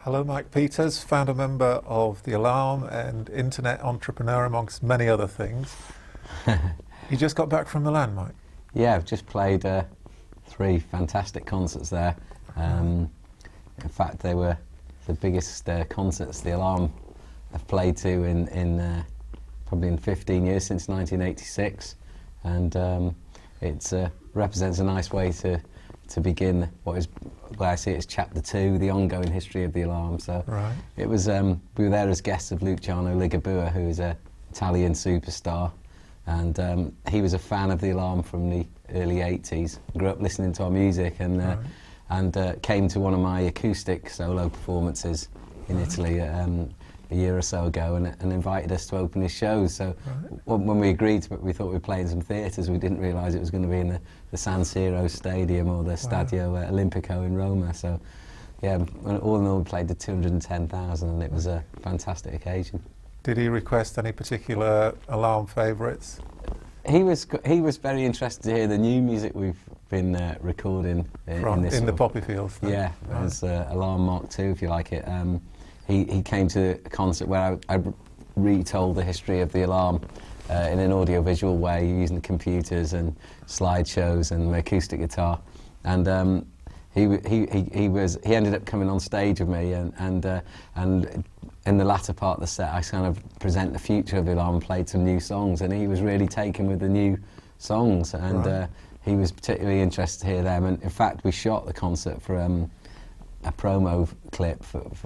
Hello, Mike Peters, founder member of The Alarm and internet entrepreneur, amongst many other things. You just got back from Milan, Mike? Yeah, I've just played 3 fantastic concerts there. In fact, they were the biggest concerts The Alarm have played to in probably in 15 years, since 1986, and it represents a nice way to begin what is, where I see it as chapter 2, the ongoing history of The Alarm. So right. It was, we were there as guests of Luciano Ligabue, who is an Italian superstar, and he was a fan of The Alarm from the early 80s, grew up listening to our music, and came to one of my acoustic solo performances in Italy a year or so ago, and invited us to open his shows. So when we agreed to it, we thought we were playing some theatres. We didn't realise it was going to be in the San Siro Stadium or the Stadio Olimpico in Roma. So yeah, all in all, we played to 210,000, and it was a fantastic occasion. Did he request any particular Alarm favourites? He was very interested to hear the new music we've been recording in the poppy fields. Yeah, right. As Alarm Mark II, if you like it. He came to a concert where I retold the history of The Alarm in an audio-visual way, using the computers and slideshows and my acoustic guitar. And he ended up coming on stage with me, and in the latter part of the set, I kind of present the future of The Alarm and played some new songs, and he was really taken with the new songs, and he was particularly interested to hear them. And in fact, we shot the concert for a promo clip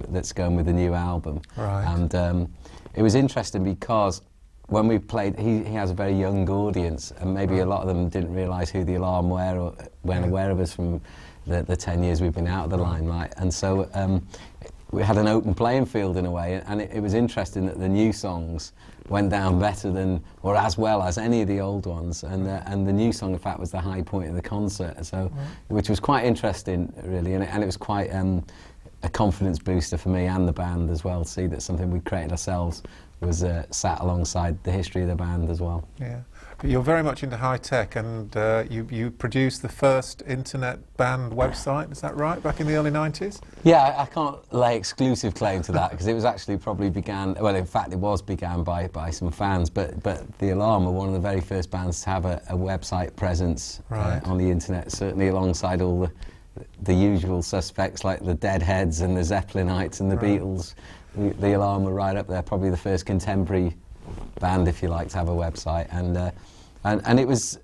that's going with the new album. Right. And it was interesting because when we played, he has a very young audience, and maybe a lot of them didn't realise who The Alarm were or weren't aware of us from the 10 years we've been out of the limelight. And so we had an open playing field in a way, and it was interesting that the new songs went down better than, or as well as, any of the old ones, and the new song, in fact, was the high point of the concert, so which was quite interesting, really, and it was quite a confidence booster for me and the band as well, to see that something we created ourselves was sat alongside the history of the band as well. Yeah, but you're very much into high tech, and you produced the first internet band website, is that right, back in the early 90s? Yeah, I can't lay exclusive claim to that, because it was actually probably began, well, in fact it was began by some fans, but The Alarm were one of the very first bands to have a website presence on the internet, certainly alongside all the usual suspects like the Deadheads and the Zeppelinites and the Beatles. The Alarm were right up there, probably the first contemporary band, if you like, to have a website, and it was.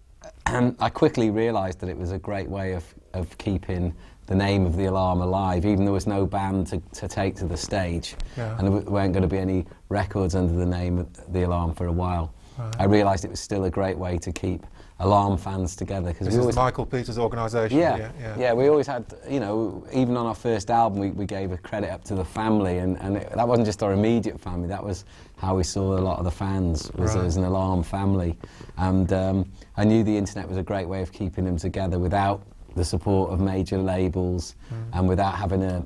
I quickly realised that it was a great way of keeping the name of The Alarm alive, even though there was no band to take to the stage, and there weren't going to be any records under the name of The Alarm for a while. I realised it was still a great way to keep Alarm fans together. This is Michael Peters' organisation. Yeah, we always had, you know, even on our first album, we gave a credit up to the family, and that wasn't just our immediate family, that was how we saw a lot of the fans, was as an Alarm family. And I knew the internet was a great way of keeping them together without the support of major labels, and without having a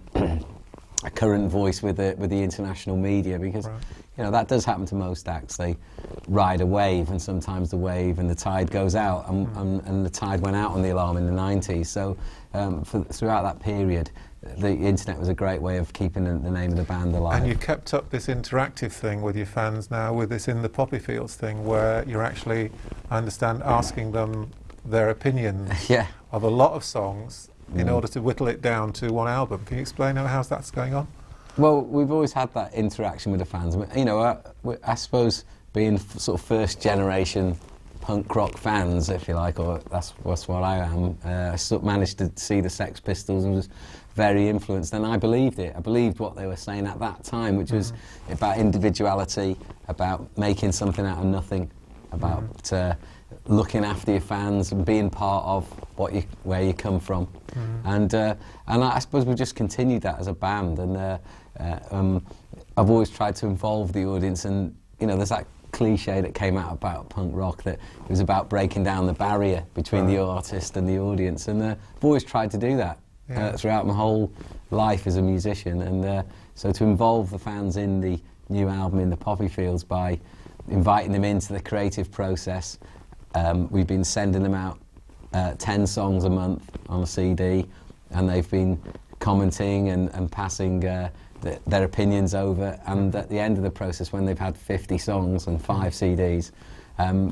current voice with the international media, because you know that does happen to most acts. They ride a wave, and sometimes the wave and the tide goes out, and the tide went out on The Alarm in the 90s. So throughout that period, the internet was a great way of keeping the name of the band alive. And you kept up this interactive thing with your fans now, with this In the Poppy Fields thing, where you're actually, I understand, asking them their opinions of a lot of songs in order to whittle it down to one album. Can you explain how that's going on? Well, we've always had that interaction with the fans. You know, I suppose being sort of first generation punk rock fans, if you like, or that's what I am, I sort of managed to see the Sex Pistols and was very influenced, and I believed it. I believed what they were saying at that time, which was about individuality, about making something out of nothing, about looking after your fans and being part of where you come from. And I suppose we just continued that as a band, and I've always tried to involve the audience, and you know, there's that cliche that came out about punk rock, that it was about breaking down the barrier between the artist and the audience, and I've always tried to do that throughout my whole life as a musician, and so to involve the fans in the new album In the Poppy Fields by inviting them into the creative process. We've been sending them out 10 songs a month on a CD, and they've been commenting and passing their opinions over, and at the end of the process, when they've had 50 songs and 5 CDs,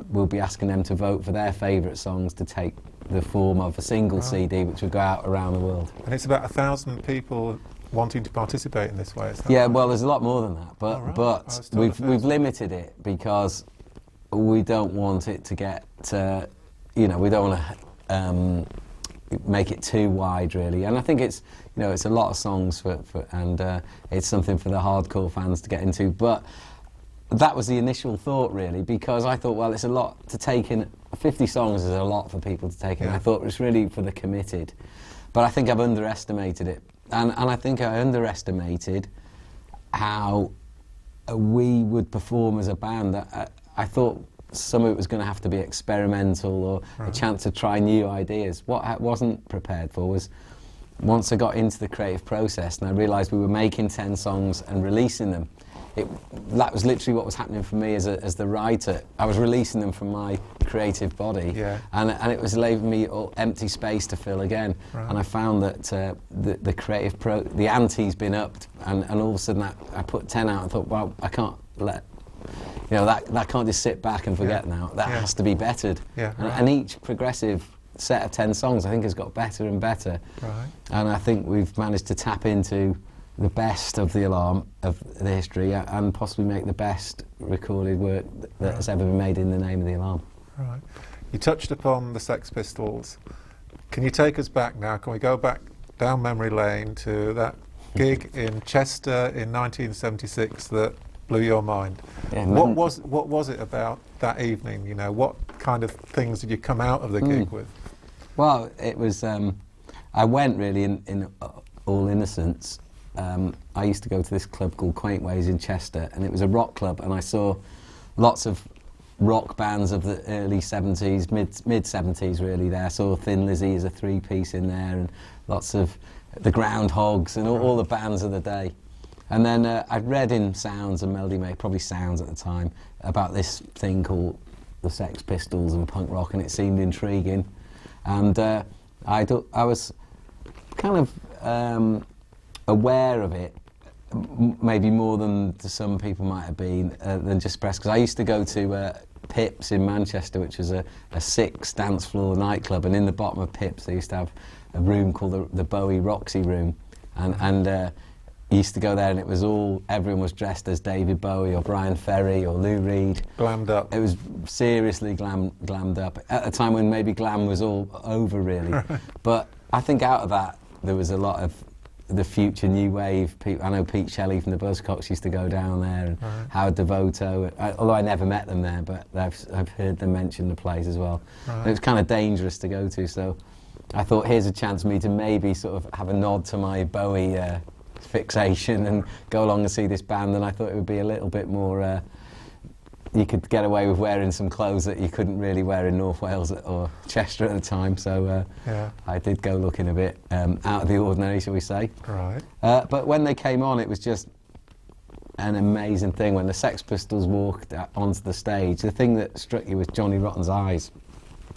we'll be asking them to vote for their favourite songs to take the form of a single CD, which will go out around the world. And it's about 1,000 people wanting to participate in this way, is that Yeah, right? well, there's a lot more than that, but we've limited it because we don't want it to get, we don't want to make it too wide, really. And I think it's, it's a lot of songs and it's something for the hardcore fans to get into. But that was the initial thought, really, because I thought, well, it's a lot to take in. 50 songs is a lot for people to take in. I thought it was really for the committed. But I think I've underestimated it. And I think I underestimated how we would perform as a band. I thought some of it was going to have to be experimental or a chance to try new ideas. What I wasn't prepared for was, once I got into the creative process and I realised we were making 10 songs and releasing them, that was literally what was happening for me as the writer. I was releasing them from my creative body, and it was leaving me all empty space to fill again. And I found that the creative the ante's been upped, and all of a sudden I put 10 out and thought, well, I can't let, that can't just sit back and forget now. That has to be bettered. And each progressive set of 10 songs, I think, has got better and better. And I think we've managed to tap into the best of the Alarm, of the history, and possibly make the best recorded work that has ever been made in the name of the Alarm. Right. You touched upon the Sex Pistols. Can you take us back now? Can we go back down memory lane to that gig in Chester in 1976 that blew your mind? What was it about that evening? What kind of things did you come out of the gig with? Well, it was. I went really in all innocence. I used to go to this club called Quaint Ways in Chester, and it was a rock club, and I saw lots of rock bands of the early 70s, mid 70s really there. I saw Thin Lizzy as a 3-piece in there, and lots of the Groundhogs and all the bands of the day. And then I'd read in Sounds and Melody Maker, probably Sounds at the time, about this thing called the Sex Pistols and punk rock, and it seemed intriguing. And I was kind of aware of it, maybe more than some people might have been, than just press, because I used to go to Pips in Manchester, which was a 6 dance floor nightclub, and in the bottom of Pips they used to have a room called the Bowie Roxy Room, and used to go there, and it was everyone was dressed as David Bowie or Brian Ferry or Lou Reed. Glammed up. It was seriously glammed up, at a time when maybe glam was all over, really. But I think out of that there was a lot of the future new wave people. I know Pete Shelley from the Buzzcocks used to go down there, and Howard Devoto, although I never met them there, but I've heard them mention the place as well. It was kind of dangerous to go to, so I thought, here's a chance for me to maybe sort of have a nod to my Bowie fixation and go along and see this band. And I thought it would be a little bit more, you could get away with wearing some clothes that you couldn't really wear in North Wales or Chester at the time, so I did go looking a bit out of the ordinary, shall we say. But when they came on, it was just an amazing thing. When the Sex Pistols walked onto the stage, the thing that struck you was Johnny Rotten's eyes.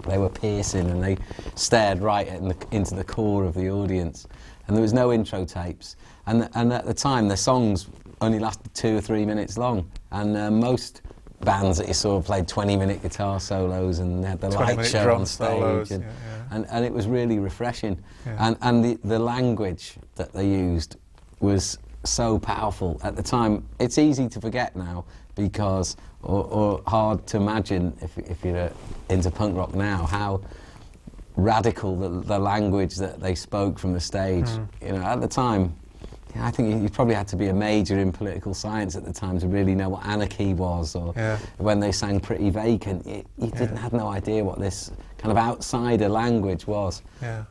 They were piercing, and they stared right into the core of the audience. And there was no intro tapes. And at the time, the songs only lasted 2 or 3 minutes long. And most bands that you saw played 20-minute guitar solos, and they had the light show on stage, and it was really refreshing. And the language that they used was so powerful at the time. It's easy to forget now, because or hard to imagine if you're into punk rock now, how radical the language that they spoke from the stage. At the time, I think you probably had to be a major in political science at the time to really know what anarchy was, or when they sang Pretty Vacant, you didn't have no idea what this kind of outsider language was.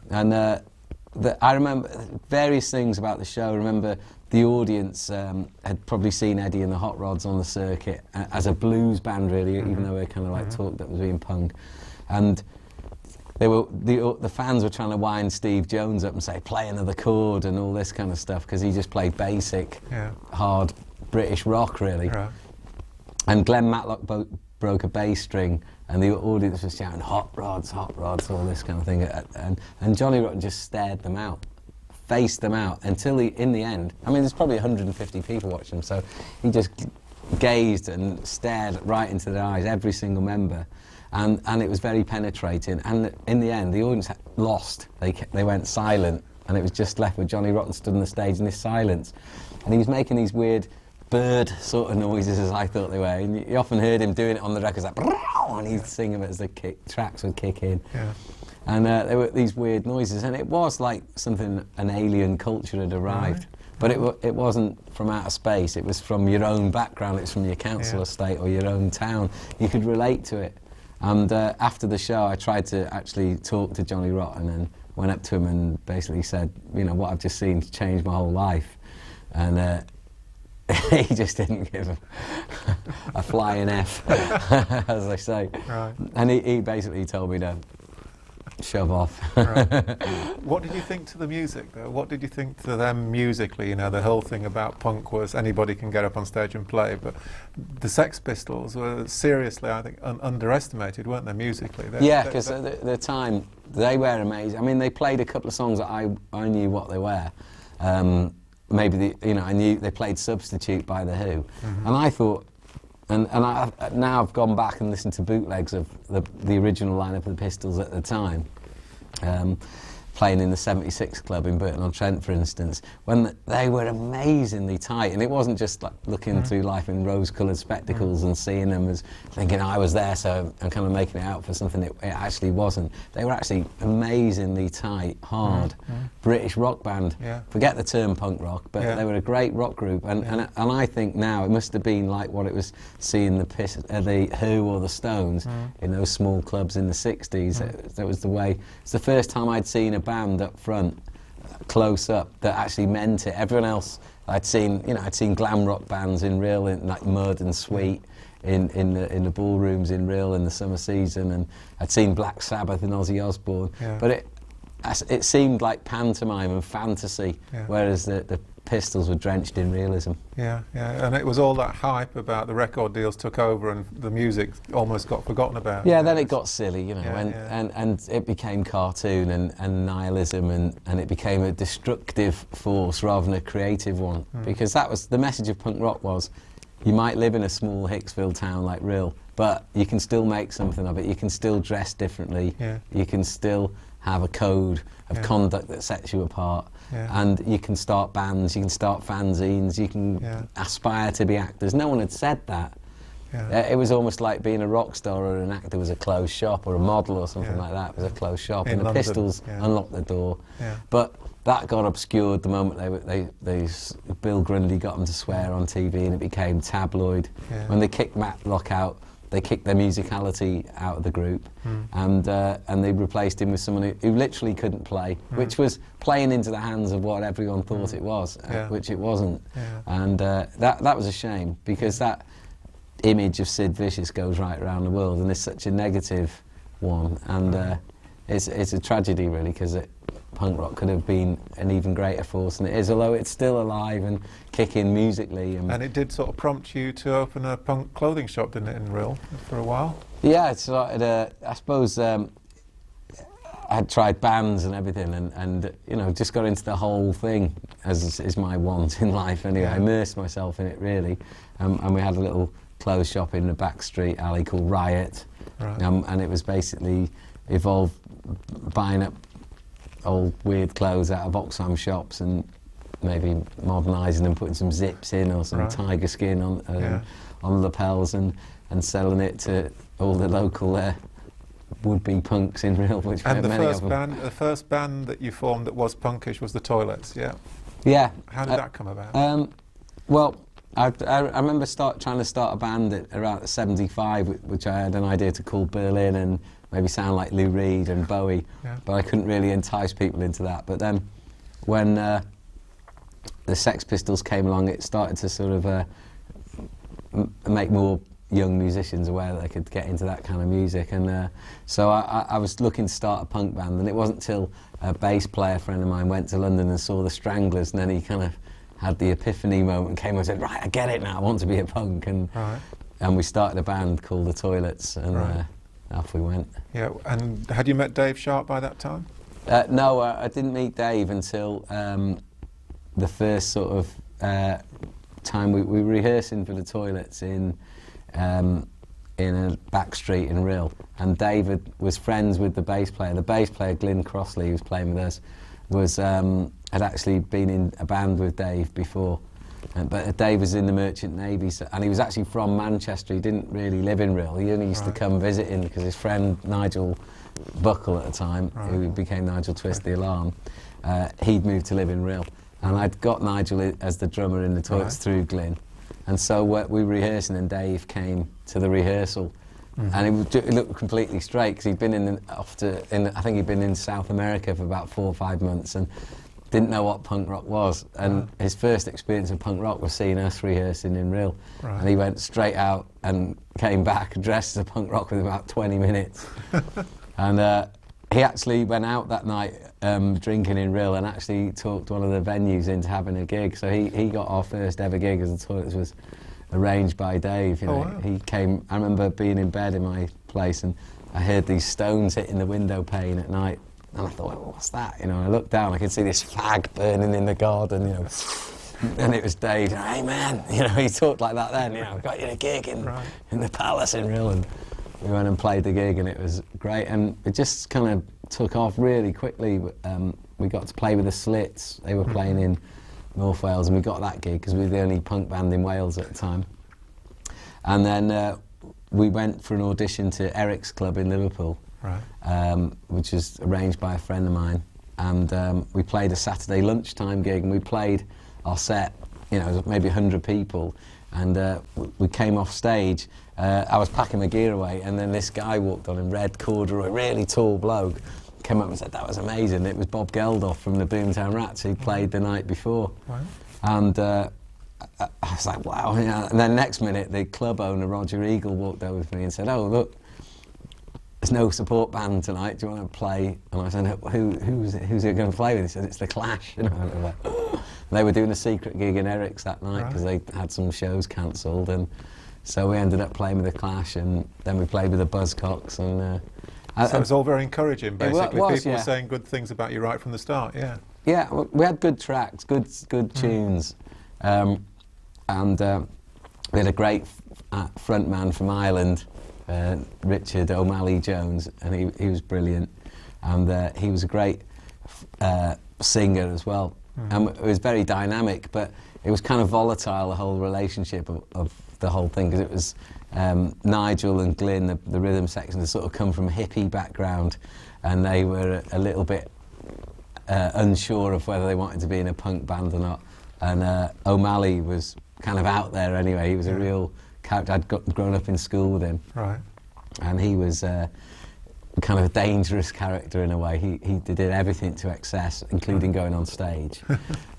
And I remember various things about the show. I remember the audience had probably seen Eddie and the Hot Rods on the circuit as a blues band, really, even though they kind of like talked that was being punk. And the fans were trying to wind Steve Jones up and say, play another chord and all this kind of stuff, because he just played basic, hard British rock, really. And Glenn Matlock broke a bass string, and the audience was shouting, hot rods, all this kind of thing. And Johnny Rotten just stared them out faced them out until in the end, I mean, there's probably 150 people watching them, so he just gazed and stared right into their eyes, every single member, and it was very penetrating. And in the end, the audience lost. They went silent, and it was just left with Johnny Rotten stood on the stage in this silence, and he was making these weird bird sort of noises, as I thought they were. And you often heard him doing it on the records, like, and he'd sing them as the tracks would kick in. Yeah. And there were these weird noises, and it was like something, an alien culture had arrived. Right. But it wasn't from outer space, it was from your own background, it's from your council estate or your own town. You could relate to it. And after the show, I tried to actually talk to Johnny Rotten and went up to him and basically said, you know, what I've just seen changed my whole life. And he just didn't give a flying F, as they say. Right. And he basically told me to shove off. Right. What did you think to the music, though? What did you think to them musically? You know, the whole thing about punk was anybody can get up on stage and play, but the Sex Pistols were seriously, I think, underestimated, weren't they, musically? Yeah, because at the time, they were amazing. I mean, they played a couple of songs that I knew what they were. Maybe, I knew they played Substitute by The Who. And I thought, now I've gone back and listened to bootlegs of the original lineup of the Pistols at the time, playing in the 76 Club in Burton-on-Trent, for instance, when they were amazingly tight. And it wasn't just like looking through life in rose-coloured spectacles and seeing them as thinking I was there, so I'm kind of making it out for something it actually wasn't. They were actually amazingly tight, hard, British rock band. Yeah. Forget the term punk rock, but they were a great rock group. And I think now it must have been like what it was seeing the Who or the Stones in those small clubs in the 60s. That was the way. It's the first time I'd seen a band up front, close up, that actually meant it. Everyone else I'd seen glam rock bands in real, like Mud and Sweet, in the ballrooms in real in the summer season, and I'd seen Black Sabbath and Ozzy Osbourne, but it seemed like pantomime and fantasy, whereas the Pistols were drenched in realism. Yeah, and it was all that hype about the record deals took over and the music almost got forgotten about. Yeah, then it got silly, and it became cartoon and nihilism, and it became a destructive force rather than a creative one, because that was the message of punk rock was, you might live in a small Hicksville town like Rhyl, but you can still make something of it, you can still dress differently, you can still have a code of conduct that sets you apart. And you can start bands, you can start fanzines, you can aspire to be actors. No one had said that. It was almost like being a rock star or an actor was a closed shop, or a model or something like that was a closed shop. And the Pistols unlocked the door. But that got obscured the moment Bill Grundy got them to swear on TV, and it became tabloid. When they kicked Matlock out, they kicked their musicality out of the group, and they replaced him with someone who literally couldn't play, which was playing into the hands of what everyone thought it was, which it wasn't. And that was a shame, because that image of Sid Vicious goes right around the world, and it's such a negative one, and it's a tragedy really, because punk rock could have been an even greater force than it is, although it's still alive and kicking musically. And it did sort of prompt you to open a punk clothing shop, didn't it, in Rhyl, for a while? Yeah, it started, I suppose, I had tried bands and everything, and just got into the whole thing, as is my want in life anyway. I immersed myself in it, really. And we had a little clothes shop in the back street alley called Riot, and it was basically evolved buying up old weird clothes out of Oxfam shops and maybe modernising them, putting some zips in or some tiger skin on lapels, and selling it to all the local would-be punks in Rhyl, which and many of them. The first band that you formed that was punkish was the Toilets, Yeah. How did that come about? Well, I remember trying to start a band at around 75, which I had an idea to call Berlin and maybe sound like Lou Reed and Bowie, but I couldn't really entice people into that. But then when the Sex Pistols came along, it started to sort of make more young musicians aware that they could get into that kind of music. And so I was looking to start a punk band, and it wasn't till a bass player friend of mine went to London and saw the Stranglers, and then he kind of had the epiphany moment and came and said, right, I get it now, I want to be a punk. And we started a band called the Toilets, and off we went. Yeah, and had you met Dave Sharp by that time? No, I didn't meet Dave until the first sort of time we were rehearsing for the Toilets in a back street in Rhyl, and David was friends with the bass player. The bass player, Glyn Crossley, who was playing with us, had actually been in a band with Dave before. But Dave was in the Merchant Navy, and he was actually from Manchester. He didn't really live in Rhyl. He only used to come visiting because his friend Nigel Buckle at the time, who became Nigel Twist the Alarm, he'd moved to live in Rhyl. And I'd got Nigel as the drummer in the Toilets through Glyn. And so we were rehearsing, and Dave came to the rehearsal. And he looked completely straight, because he'd been I think he'd been in South America for about 4 or 5 months, and didn't know what punk rock was. And his first experience of punk rock was seeing us rehearsing in Rhyl. And he went straight out and came back dressed as a punk rock within about 20 minutes. And he actually went out that night drinking in Rhyl, and actually talked one of the venues into having a gig. So he got our first ever gig as the Toilets was arranged by Dave. You know. Wow. He came. I remember being in bed in my place, and I heard these stones hitting the window pane at night, and I thought, well, what's that? You know, I looked down, I could see this fag burning in the garden. You know, and it was Dave. Hey man, you know, he talked like that then. You know, got you a gig in the Palace in Rhyl, and we went and played the gig, and it was great. And it just kind of took off really quickly. We got to play with the Slits. They were playing in North Wales, and we got that gig because we were the only punk band in Wales at the time. And then we went for an audition to Eric's Club in Liverpool, which was arranged by a friend of mine. And we played a Saturday lunchtime gig, and we played our set, you know, maybe 100 people. And we came off stage. I was packing my gear away, and then this guy walked on in red corduroy, really tall bloke, came up and said, that was amazing. It was Bob Geldof from the Boomtown Rats, who played the night before. And I was like, wow. Yeah. And then next minute, the club owner, Roger Eagle, walked over to me and said, oh, look, there's no support band tonight. Do you want to play? And I said, who's it going to play with? He said, it's The Clash. You know, and I was like, oh. They were doing a secret gig in Eric's that night because they had some shows cancelled, and so we ended up playing with The Clash, and then we played with the Buzzcocks. And so it was all very encouraging, basically. People were saying good things about you right from the start, Yeah, we had good tracks, good tunes, and we had a great front man from Ireland, Richard O'Malley Jones, and he was brilliant, and he was a great singer as well. And it was very dynamic, but it was kind of volatile, the whole relationship of the whole thing, because it was Nigel and Glyn, the rhythm section, had sort of come from a hippie background, and they were a little bit unsure of whether they wanted to be in a punk band or not. And O'Malley was kind of out there anyway. He was a real character. I'd grown up in school with him. And he was kind of a dangerous character in a way. He did everything to excess, including going on stage.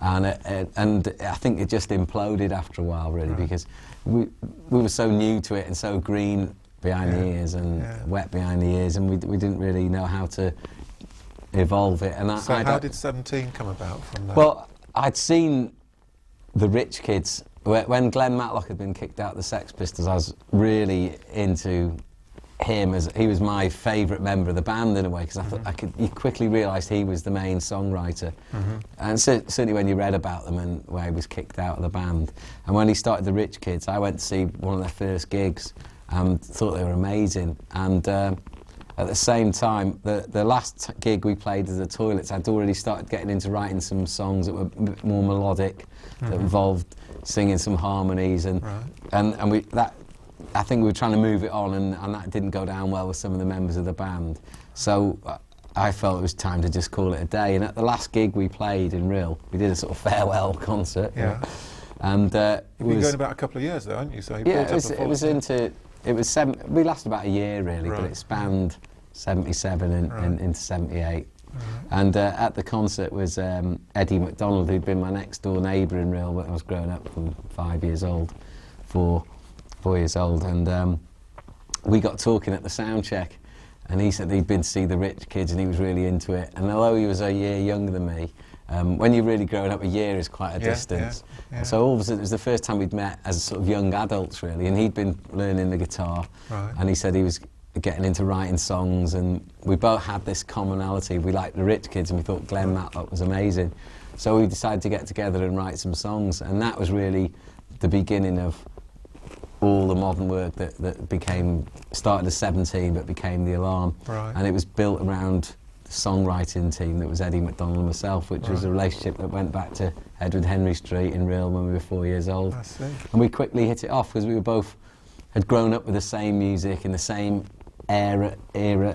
And I think it just imploded after a while, really, because we were so new to it and so green behind the ears and wet behind the ears, and we didn't really know how to evolve it. And so how did 17 come about from that? Well, I'd seen the Rich Kids. When Glenn Matlock had been kicked out of the Sex Pistols, I was really into him, as he was my favourite member of the band in a way, because I thought you quickly realised he was the main songwriter. And certainly when you read about them and where he was kicked out of the band. And when he started the Rich Kids, I went to see one of their first gigs and thought they were amazing. And at the same time, the last gig we played as the Toilets, I'd already started getting into writing some songs that were a bit more melodic, that involved singing some harmonies, and I think we were trying to move it on, and that didn't go down well with some of the members of the band. So I felt it was time to just call it a day. And at the last gig we played in Rhyl, we did a sort of farewell concert. And you've been going about a couple of years, though, haven't you? So we lasted about a year, really, but it spanned 77 and into 78. And at the concert was Eddie MacDonald, who'd been my next door neighbour in Rhyl when I was growing up from 4 years old, and we got talking at the sound check, and he said he'd been to see the Rich Kids and he was really into it. And although he was a year younger than me, when you're really growing up, a year is quite a distance. So all of a sudden, it was the first time we'd met as sort of young adults, really, and he'd been learning the guitar, and he said he was getting into writing songs, and we both had this commonality. We liked the Rich Kids, and we thought Glenn Matlock was amazing. So we decided to get together and write some songs, and that was really the beginning of all the modern work that became, started as 17 but became The Alarm. Right. And it was built around the songwriting team that was Eddie MacDonald and myself, which was a relationship that went back to Edward Henry Street in Real when we were 4 years old. I see. And we quickly hit it off because we were both had grown up with the same music in the same era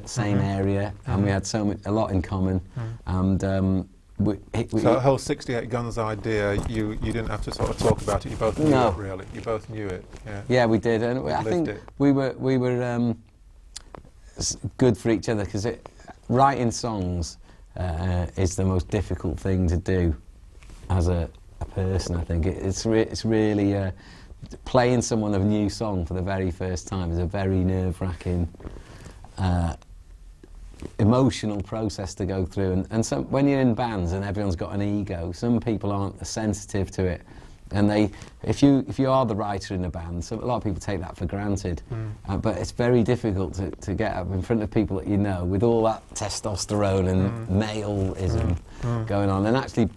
same area, and we had a lot in common. And so the whole 68 Guns idea, you didn't have to sort of talk about it. You both knew it, really. You both knew it. Yeah. Yeah, we did, and I think we were good for each other, because writing songs is the most difficult thing to do as a person. I think it's really playing someone a new song for the very first time is a very nerve-wracking, emotional process to go through. And some, when you're in bands and everyone's got an ego, some people aren't as sensitive to it. And if you are the writer in a band, so a lot of people take that for granted. But it's very difficult to get up in front of people that you know with all that testosterone and maleism going on, and actually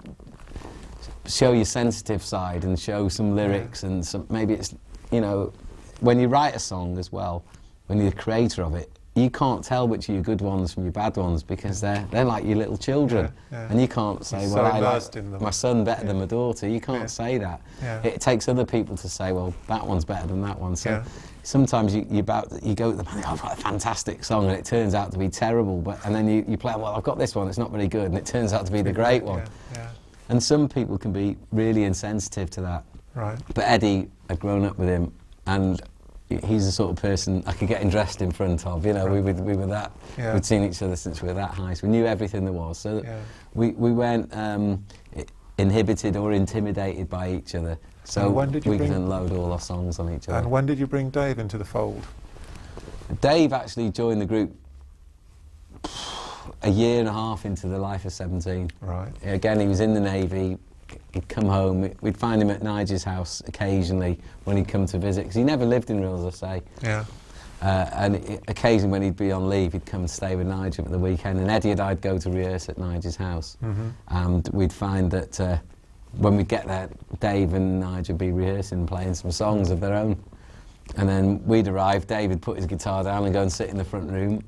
show your sensitive side and show some lyrics and some, maybe it's, you know, when you write a song as well, when you're the creator of it, you can't tell which are your good ones from your bad ones, because they're like your little children, and you can't say, well, I like my son better than my daughter. You can't say that. It takes other people to say, well, that one's better than that one. So sometimes you go to the band and go, I've got a fantastic song, and it turns out to be terrible. And then you play, well, I've got this one, it's not very good, and it turns out to be the great one. And some people can be really insensitive to that. Right. But Eddie, I'd grown up with him, and he's the sort of person I could get undressed in front of. You know, we were that. We'd seen each other since we were that high, so we knew everything there was. So we weren't inhibited or intimidated by each other. So we could unload all our songs on each other. And when did you bring Dave into the fold? Dave actually joined the group a year and a half into the life of 17. Right. Again, he was in the Navy. He'd come home. We'd find him at Nigel's house occasionally when he'd come to visit, because he never lived in Real, as I say. Yeah. And occasionally when he'd be on leave, he'd come and stay with Nigel at the weekend. And Eddie and I'd go to rehearse at Nigel's house. And we'd find that when we'd get there, Dave and Nigel would be rehearsing, playing some songs of their own. And then we'd arrive, Dave would put his guitar down and go and sit in the front room,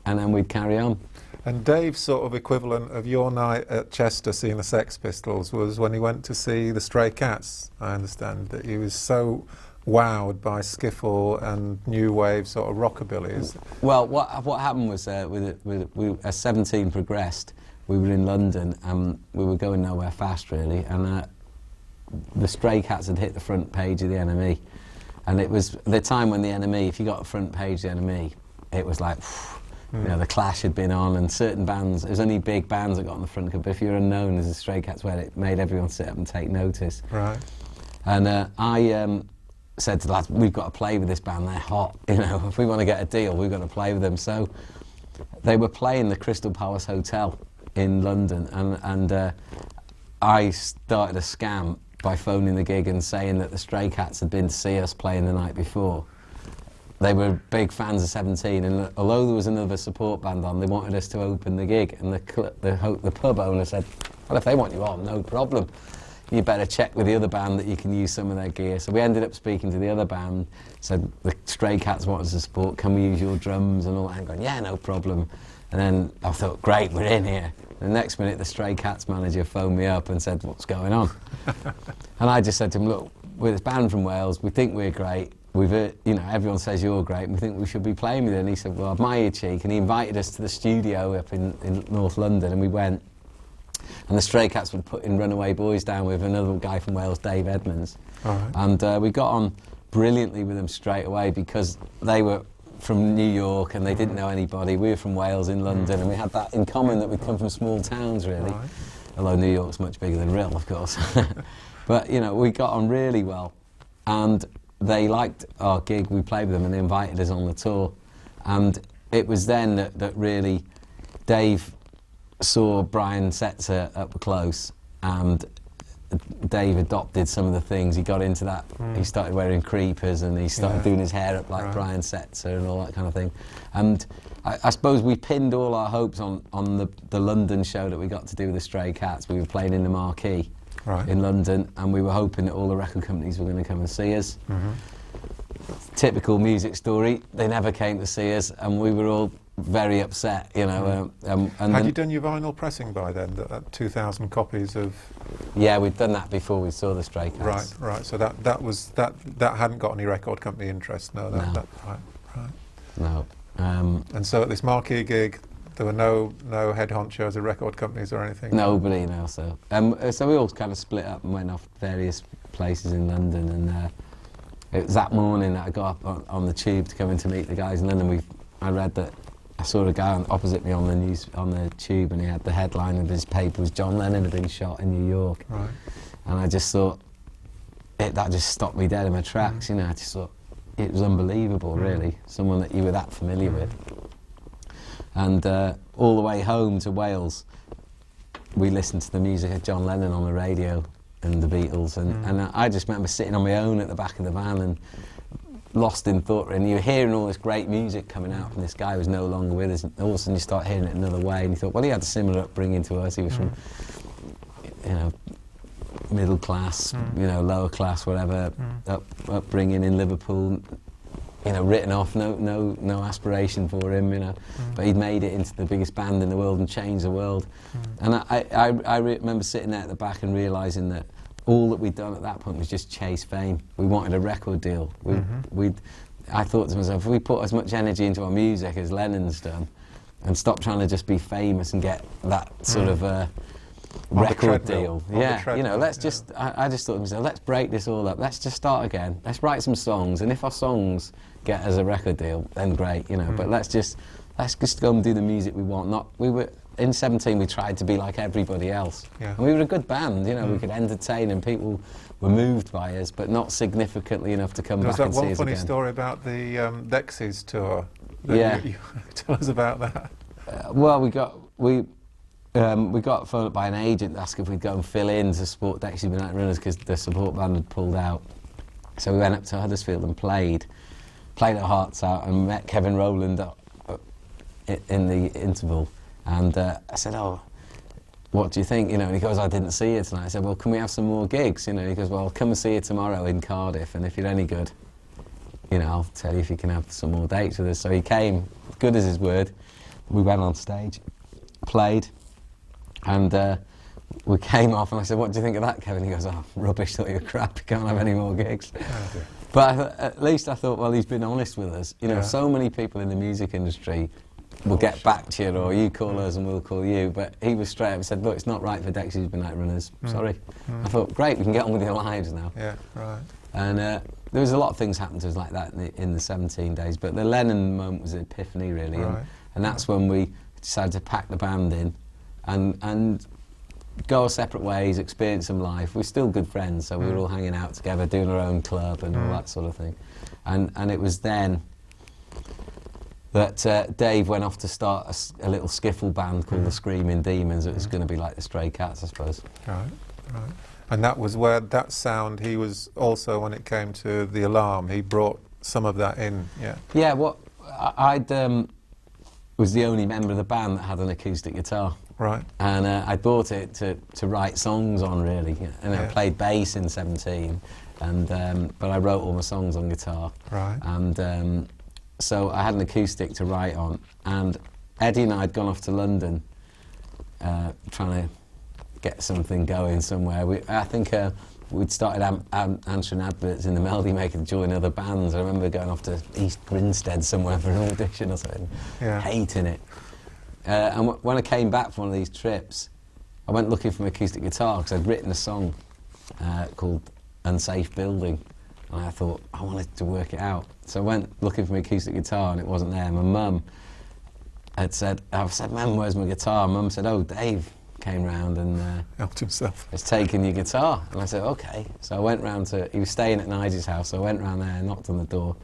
and then we'd carry on. And Dave's sort of equivalent of your night at Chester seeing the Sex Pistols was when he went to see the Stray Cats. I understand that he was so wowed by skiffle and new wave sort of rockabilly. Well, what happened was as 17 progressed, we were in London and we were going nowhere fast, really, and the Stray Cats had hit the front page of the NME, and it was the time when the NME, if you got a front page of the NME, it was like, you know, the Clash had been on, and certain bands, it was only big bands that got on the front cover, but if you're unknown as the Stray Cats were, it made everyone sit up and take notice. Right. And I said to the lads, we've got to play with this band, they're hot, you know, if we want to get a deal, we've got to play with them. So they were playing the Crystal Palace Hotel in London, and I started a scam by phoning the gig and saying that the Stray Cats had been to see us playing the night before. They were big fans of 17, and although there was another support band on, they wanted us to open the gig, and the pub owner said, well, if they want you on, no problem. You better check with the other band that you can use some of their gear. So we ended up speaking to the other band, said the Stray Cats want us to support, can we use your drums and all that? And going, yeah, no problem. And then I thought, great, we're in here. The next minute, the Stray Cats manager phoned me up and said, what's going on? And I just said to him, look, we're this band from Wales, we think we're great. We've heard, you know, everyone says you're great, and we think we should be playing with you. And he said, well, I admire your cheek. And he invited us to the studio up in North London, and we went. And the Stray Cats were putting Runaway Boys down with another guy from Wales, Dave Edmonds. Right. And we got on brilliantly with them straight away, because they were from New York and they didn't know anybody. We were from Wales in London, and we had that in common, that we'd come from small towns, really. Right. Although New York's much bigger than Real, of course. But, you know, we got on really well. And they liked our gig, we played with them, and they invited us on the tour. And it was then that really Dave saw Brian Setzer up close, and Dave adopted some of the things. He got into that. He started wearing creepers, and he started doing his hair up like Brian Setzer and all that kind of thing. And I suppose we pinned all our hopes on the London show that we got to do with the Stray Cats. We were playing in the Marquee in London, and we were hoping that all the record companies were going to come and see us. Typical music story, they never came to see us, and we were all very upset, you know. Had you done your vinyl pressing by then, that 2,000 copies of... Yeah, we'd done that before we saw the Stray Cats. Right, so that hadn't got any record company interest, no. Right. No. And so at this Marquee gig, there were no head honchos or record companies or anything? Nobody, no. So we all kind of split up and went off various places in London, and it was that morning that I got up on the tube to come in to meet the guys in London. I read that I saw a guy opposite me on the tube, and he had the headline of his paper was John Lennon had been shot in New York. Right. And I just thought that just stopped me dead in my tracks. You know, I just thought it was unbelievable, really. Someone that you were that familiar with. And all the way home to Wales, we listened to the music of John Lennon on the radio and the Beatles, and I just remember sitting on my own at the back of the van and lost in thought, and you were hearing all this great music coming out from this guy who was no longer with us, and all of a sudden you start hearing it another way, and you thought, well, he had a similar upbringing to us. He was from, you know, middle class, you know, lower class, whatever, upbringing in Liverpool, you know, written off, no aspiration for him, you know, but he'd made it into the biggest band in the world and changed the world. And I remember sitting there at the back and realising that all that we'd done at that point was just chase fame. We wanted a record deal. I thought to myself, if we put as much energy into our music as Lennon's done, and stop trying to just be famous and get that sort of record deal. Yeah, you know, let's just, I just thought to myself, let's break this all up. Let's just start again. Let's write some songs, and if our songs get us a record deal, then great, you know, but let's just go and do the music we want. In 17, we tried to be like everybody else. And we were a good band, you know, we could entertain, and people were moved by us, but not significantly enough to come back and see us again. There was that one funny story about the Dexys tour. You tell us about that. Well, we got phoned up by an agent asking if we'd go and fill in to support Dexys Midnight Runners because the support band had pulled out. So we went up to Huddersfield and played our hearts out, and met Kevin Rowland in the interval. And I said, oh, what do you think? You know, and he goes, I didn't see you tonight. I said, well, can we have some more gigs? You know, he goes, well, I'll come and see you tomorrow in Cardiff, and if you're any good, you know, I'll tell you if you can have some more dates with us. So he came, good as his word. We went on stage, played, and we came off, and I said, what do you think of that, Kevin? He goes, oh, rubbish, thought you were crap, you can't have any more gigs. Oh, but at least I thought, well, he's been honest with us. You know, so many people in the music industry will get back to you, or you call us and we'll call you. But he was straight up and said, look, it's not right for Dexys Midnight Runners. Sorry. I thought, great, we can get on with your lives now. Yeah, right. And there was a lot of things happened to us like that in the 17 days. But the Lennon moment was an epiphany, really. Right. And that's when we decided to pack the band in and go our separate ways, experience some life. We're still good friends, so we were all hanging out together, doing our own club and all that sort of thing. And it was then that Dave went off to start a little skiffle band called the Screaming Demons. It was going to be like the Stray Cats, I suppose. Right. And that was where that sound, he was also, when it came to The Alarm, he brought some of that in, Yeah, well, I'd was the only member of the band that had an acoustic guitar. Right. And I bought it to write songs on, really. And I played bass in 17, but I wrote all my songs on guitar. Right. And so I had an acoustic to write on, and Eddie and I had gone off to London trying to get something going somewhere. I think we'd started answering adverts in the Melody Maker to join other bands. I remember going off to East Grinstead somewhere for an audition or something, hating it. And when I came back from one of these trips, I went looking for my acoustic guitar because I'd written a song called Unsafe Building, and I thought I wanted to work it out. So I went looking for my acoustic guitar, and it wasn't there. My mum had said, Mum, where's my guitar? Mum said, oh, Dave came round and helped himself. Has taken your guitar. And I said, okay. So I went round he was staying at Nigel's house, so I went round there and knocked on the door.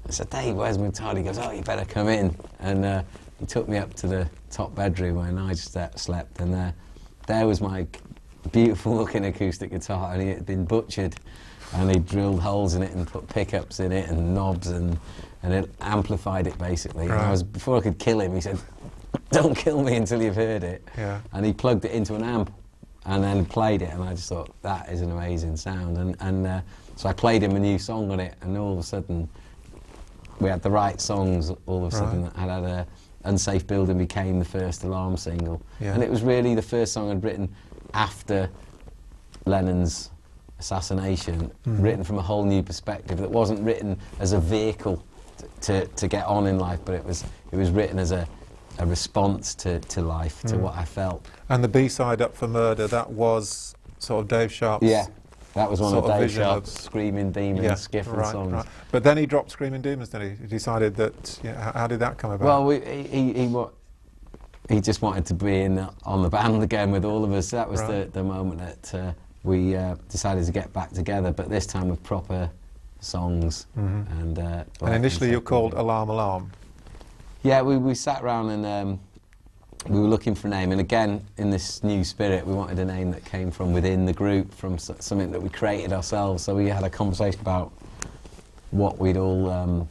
I said, Dave, where's my guitar? He goes, oh, you better come in. And he took me up to the top bedroom where Nigel slept, and there was my beautiful looking acoustic guitar, and it had been butchered, and he drilled holes in it and put pickups in it and knobs, and it amplified it basically. Right. And before I could kill him, he said, "Don't kill me until you've heard it." Yeah. And he plugged it into an amp and then played it, and I just thought, that is an amazing sound. And so I played him a new song on it, and all of a sudden we had the right songs. All of a sudden I had a Unsafe Building became the first Alarm single. Yeah. And it was really the first song I'd written after Lennon's assassination, written from a whole new perspective, that wasn't written as a vehicle to get on in life, but it was written as a response to life, to what I felt. And the B-side, Up for Murder, that was sort of Dave Sharp's... Yeah, that was one of Dave Sharp's of Screaming Demons, skiffle songs. Right. But then he dropped Screaming Demons, didn't he? He decided that... how did that come about? Well, he just wanted to be on the band again with all of us. That was the moment that we decided to get back together, but this time with proper songs. And initially you were called Alarm Alarm. Yeah, we sat around and we were looking for a name, and again, in this new spirit, we wanted a name that came from within the group, from something that we created ourselves. So we had a conversation about what we'd all,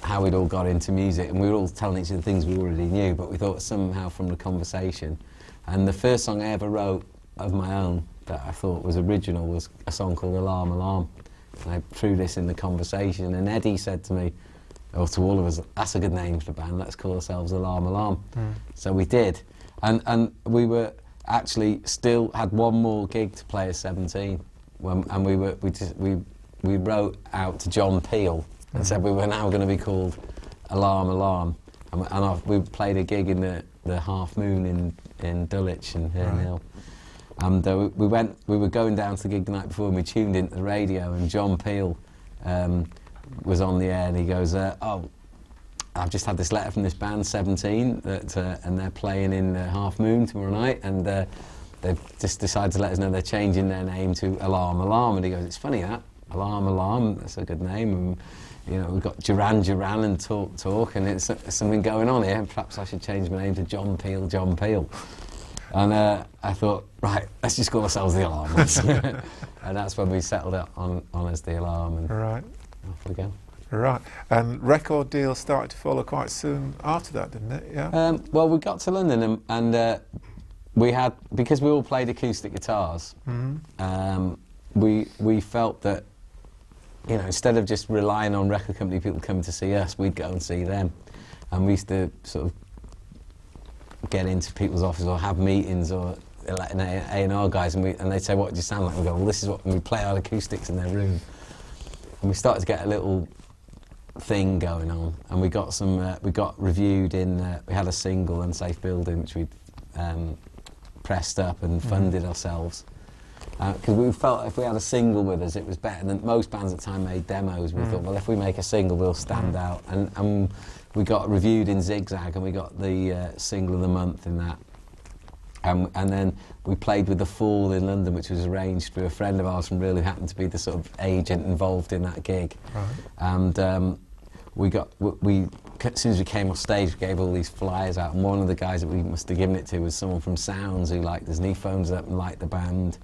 how we'd all got into music, and we were all telling each other things we already knew, but we thought somehow from the conversation. And the first song I ever wrote of my own that I thought was original was a song called Alarm Alarm. And I threw this in the conversation, and Eddie said to me, or to all of us, "That's a good name for the band, let's call ourselves Alarm Alarm." So we did, and we were actually still had one more gig to play as 17, and we wrote out to John Peel and said we were now going to be called Alarm Alarm, and we played a gig in the Half Moon in Dulwich in Herne Hill. And we were going down to the gig the night before, and we tuned into the radio, and John Peel was on the air, and he goes, "Oh, I've just had this letter from this band, 17, and they're playing in Half Moon tomorrow night, and they've just decided to let us know they're changing their name to Alarm Alarm." And he goes, "It's funny that, Alarm Alarm, that's a good name, and we've got Duran Duran and Talk, and it's something going on here, and perhaps I should change my name to John Peel. And I thought, right, let's just call ourselves the Alarmers. And that's when we settled on as the Alarm, and off we go. Right, and record deals started to follow quite soon after that, didn't it? Yeah. Well, we got to London, and we had, because we all played acoustic guitars, we felt that, instead of just relying on record company people coming to see us, we'd go and see them. And we used to sort of get into people's offices or have meetings, or A&R guys, and they'd say, "What do you sound like?" And we go, "Well, this is what," and we play our acoustics in their room. And we started to get a little thing going on, and we got reviewed in, we had a single, Unsafe Building, which we'd pressed up and funded ourselves. Because we felt if we had a single with us, it was better than most bands at the time made demos. We thought, well, if we make a single, we'll stand out. And we got reviewed in Zigzag, and we got the single of the month in that. And then we played with The Fool in London, which was arranged through a friend of ours from Real, who happened to be the sort of agent involved in that gig. And as soon as we came off stage, we gave all these flyers out, and one of the guys that we must have given it to was someone from Sounds who liked us, and he phones up and liked the band.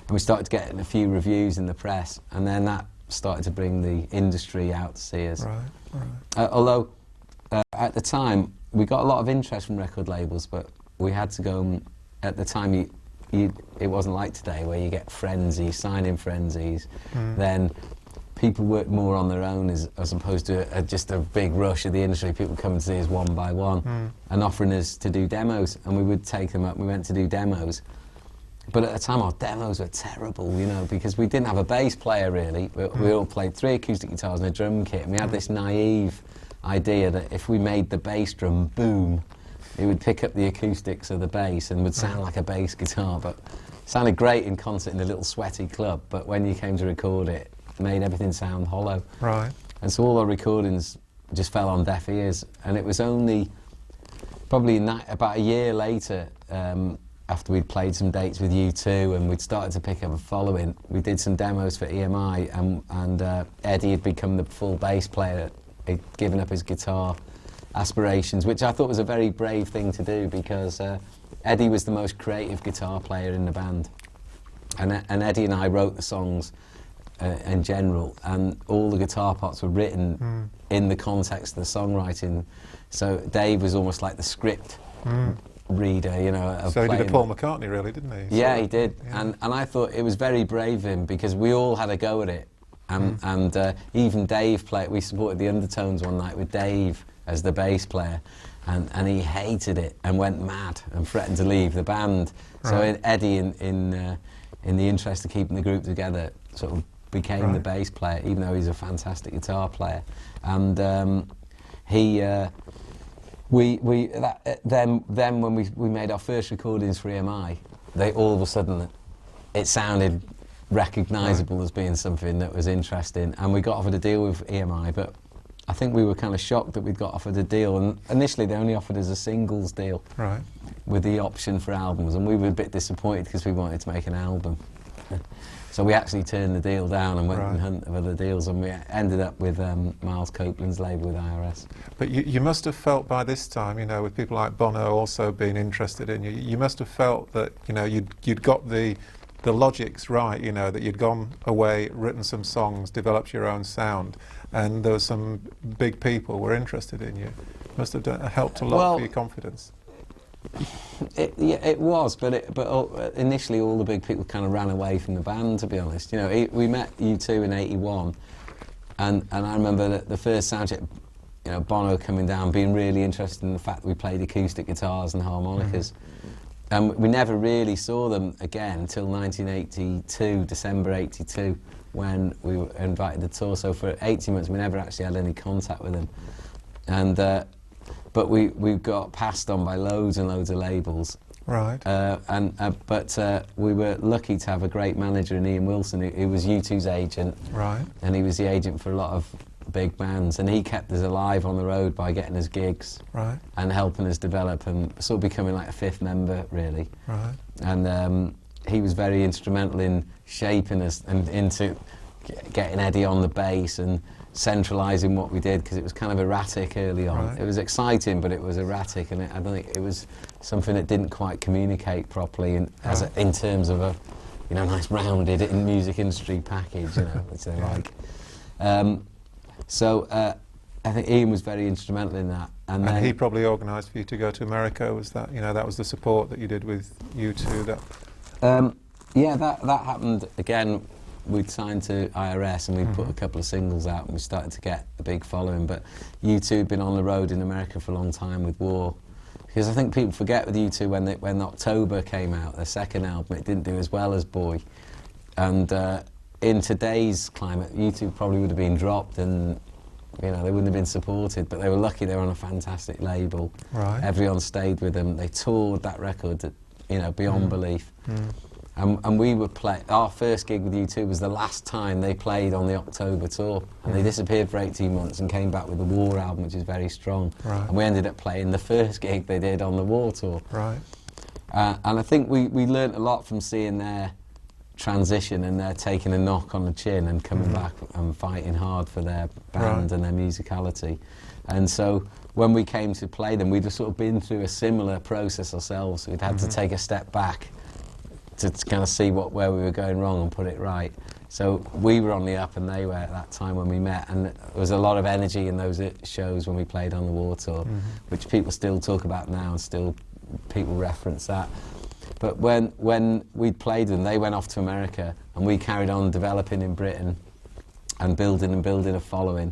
And we started to get a few reviews in the press, and then that started to bring the industry out to see us. Although, at the time, we got a lot of interest from record labels, but we had to go and, at the time, it wasn't like today where you get frenzies, sign-in frenzies. Then people worked more on their own as opposed to just a big rush of the industry, people coming to see us one by one and offering us to do demos, and we would take them up. We went to do demos. But at the time, our demos were terrible, because we didn't have a bass player, really. We all played 3 acoustic guitars and a drum kit, and we had this naive idea that if we made the bass drum boom, it would pick up the acoustics of the bass and would sound like a bass guitar. But it sounded great in concert in a little sweaty club, but when you came to record it, it made everything sound hollow. And so all our recordings just fell on deaf ears. And it was only probably about a year later, after we'd played some dates with U2 and we'd started to pick up a following, we did some demos for EMI, and Eddie had become the full bass player. He'd given up his guitar aspirations, which I thought was a very brave thing to do, because Eddie was the most creative guitar player in the band, and Eddie and I wrote the songs in general, and all the guitar parts were written in the context of the songwriting. So Dave was almost like the script reader, you know. So he did a Paul McCartney, really, didn't he? Yeah, he did. Yeah. And I thought it was very brave of him, because we all had a go at it. And even Dave played. We supported the Undertones one night with Dave as the bass player, and he hated it and went mad and threatened to leave the band. Right. So Eddie, in the interest of keeping the group together, sort of became the bass player, even though he's a fantastic guitar player. And then when we made our first recordings for EMI, they all of a sudden, it sounded recognisable as being something that was interesting, and we got offered a deal with EMI, but I think we were kind of shocked that we'd got offered a deal, and initially they only offered us a singles deal with the option for albums, and we were a bit disappointed because we wanted to make an album. So we actually turned the deal down and went and hunted other deals, and we ended up with Miles Copeland's label with IRS. But you must have felt by this time, you know, with people like Bono also being interested in you, you must have felt that, you know, you'd got the logics right, you know, that you'd gone away, written some songs, developed your own sound, and there was some big people were interested in you. Must have helped a lot for your confidence. It was, but initially all the big people kind of ran away from the band, to be honest. You know, we met U2 in '81, and I remember that the first soundcheck, you know, Bono coming down, being really interested in the fact that we played acoustic guitars and harmonicas. And we never really saw them again until 1982, December '82, when we were invited to tour. So for 18 months we never actually had any contact with them. And but we got passed on by loads and loads of labels. Right. But we were lucky to have a great manager in Ian Wilson, who was U2's agent. Right. And he was the agent for a lot of big bands, and he kept us alive on the road by getting us gigs and helping us develop, and sort of becoming like a fifth member, really. Right. And he was very instrumental in shaping us and into getting Eddie on the bass and centralising what we did, because it was kind of erratic early on. Right. It was exciting, but it was erratic, and I don't think it was something that didn't quite communicate properly in terms of a, you know, nice rounded in music industry package, you know, which they like. So I think Ian was very instrumental in that. And then he probably organised for you to go to America. Was that, you know, that was the support that you did with U2? Yeah, that happened again. We'd signed to IRS and we put a couple of singles out, and we started to get a big following. But U2 had been on the road in America for a long time with War. Because I think people forget with U2 when October came out, their second album, it didn't do as well as Boy. And in today's climate, U2 probably would have been dropped, and you know, they wouldn't have been supported, but they were lucky they were on a fantastic label. Right. Everyone stayed with them. They toured that record, you know, beyond belief. And we were our first gig with U2 was the last time they played on the October tour, and they disappeared for 18 months and came back with the War album, which is very strong. Right. And we ended up playing the first gig they did on the War tour. Right. And I think we learnt a lot from seeing their transition, and they're taking a knock on the chin and coming back and fighting hard for their band and their musicality. And so when we came to play them, we'd sort of been through a similar process ourselves. We'd had to take a step back to kind of see where we were going wrong and put it right. So we were on the up and they were at that time when we met, and there was a lot of energy in those shows when we played on the War tour, which people still talk about now, and still people reference that. But when we'd played them, they went off to America, and we carried on developing in Britain and building a following.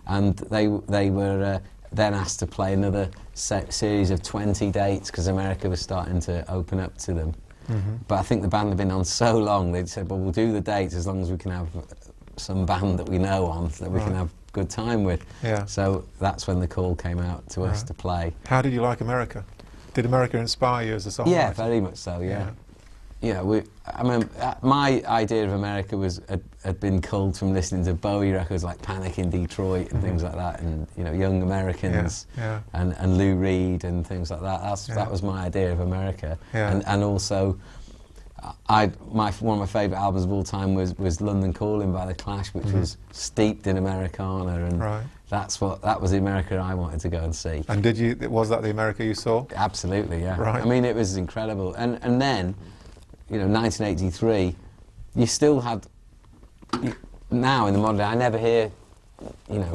And they were then asked to play another series of 20 dates, because America was starting to open up to them. But I think the band had been on so long, they'd said, well, we'll do the dates as long as we can have some band that we know on, that we can have good time with. Yeah. So that's when the call came out to us to play. How did you like America? Did America inspire you as a songwriter? Yeah, very much so, yeah. You know, I mean, my idea of America had been culled from listening to Bowie records like Panic in Detroit and things like that, and you know, Young Americans and Lou Reed and things like that. That was my idea of America, and also one of my favourite albums of all time was London Calling by The Clash, which was steeped in Americana, and that was the America I wanted to go and see. And was that the America you saw? Absolutely, yeah. Right. I mean, it was incredible. And then, 1983, you still had, now in the modern day, I never hear,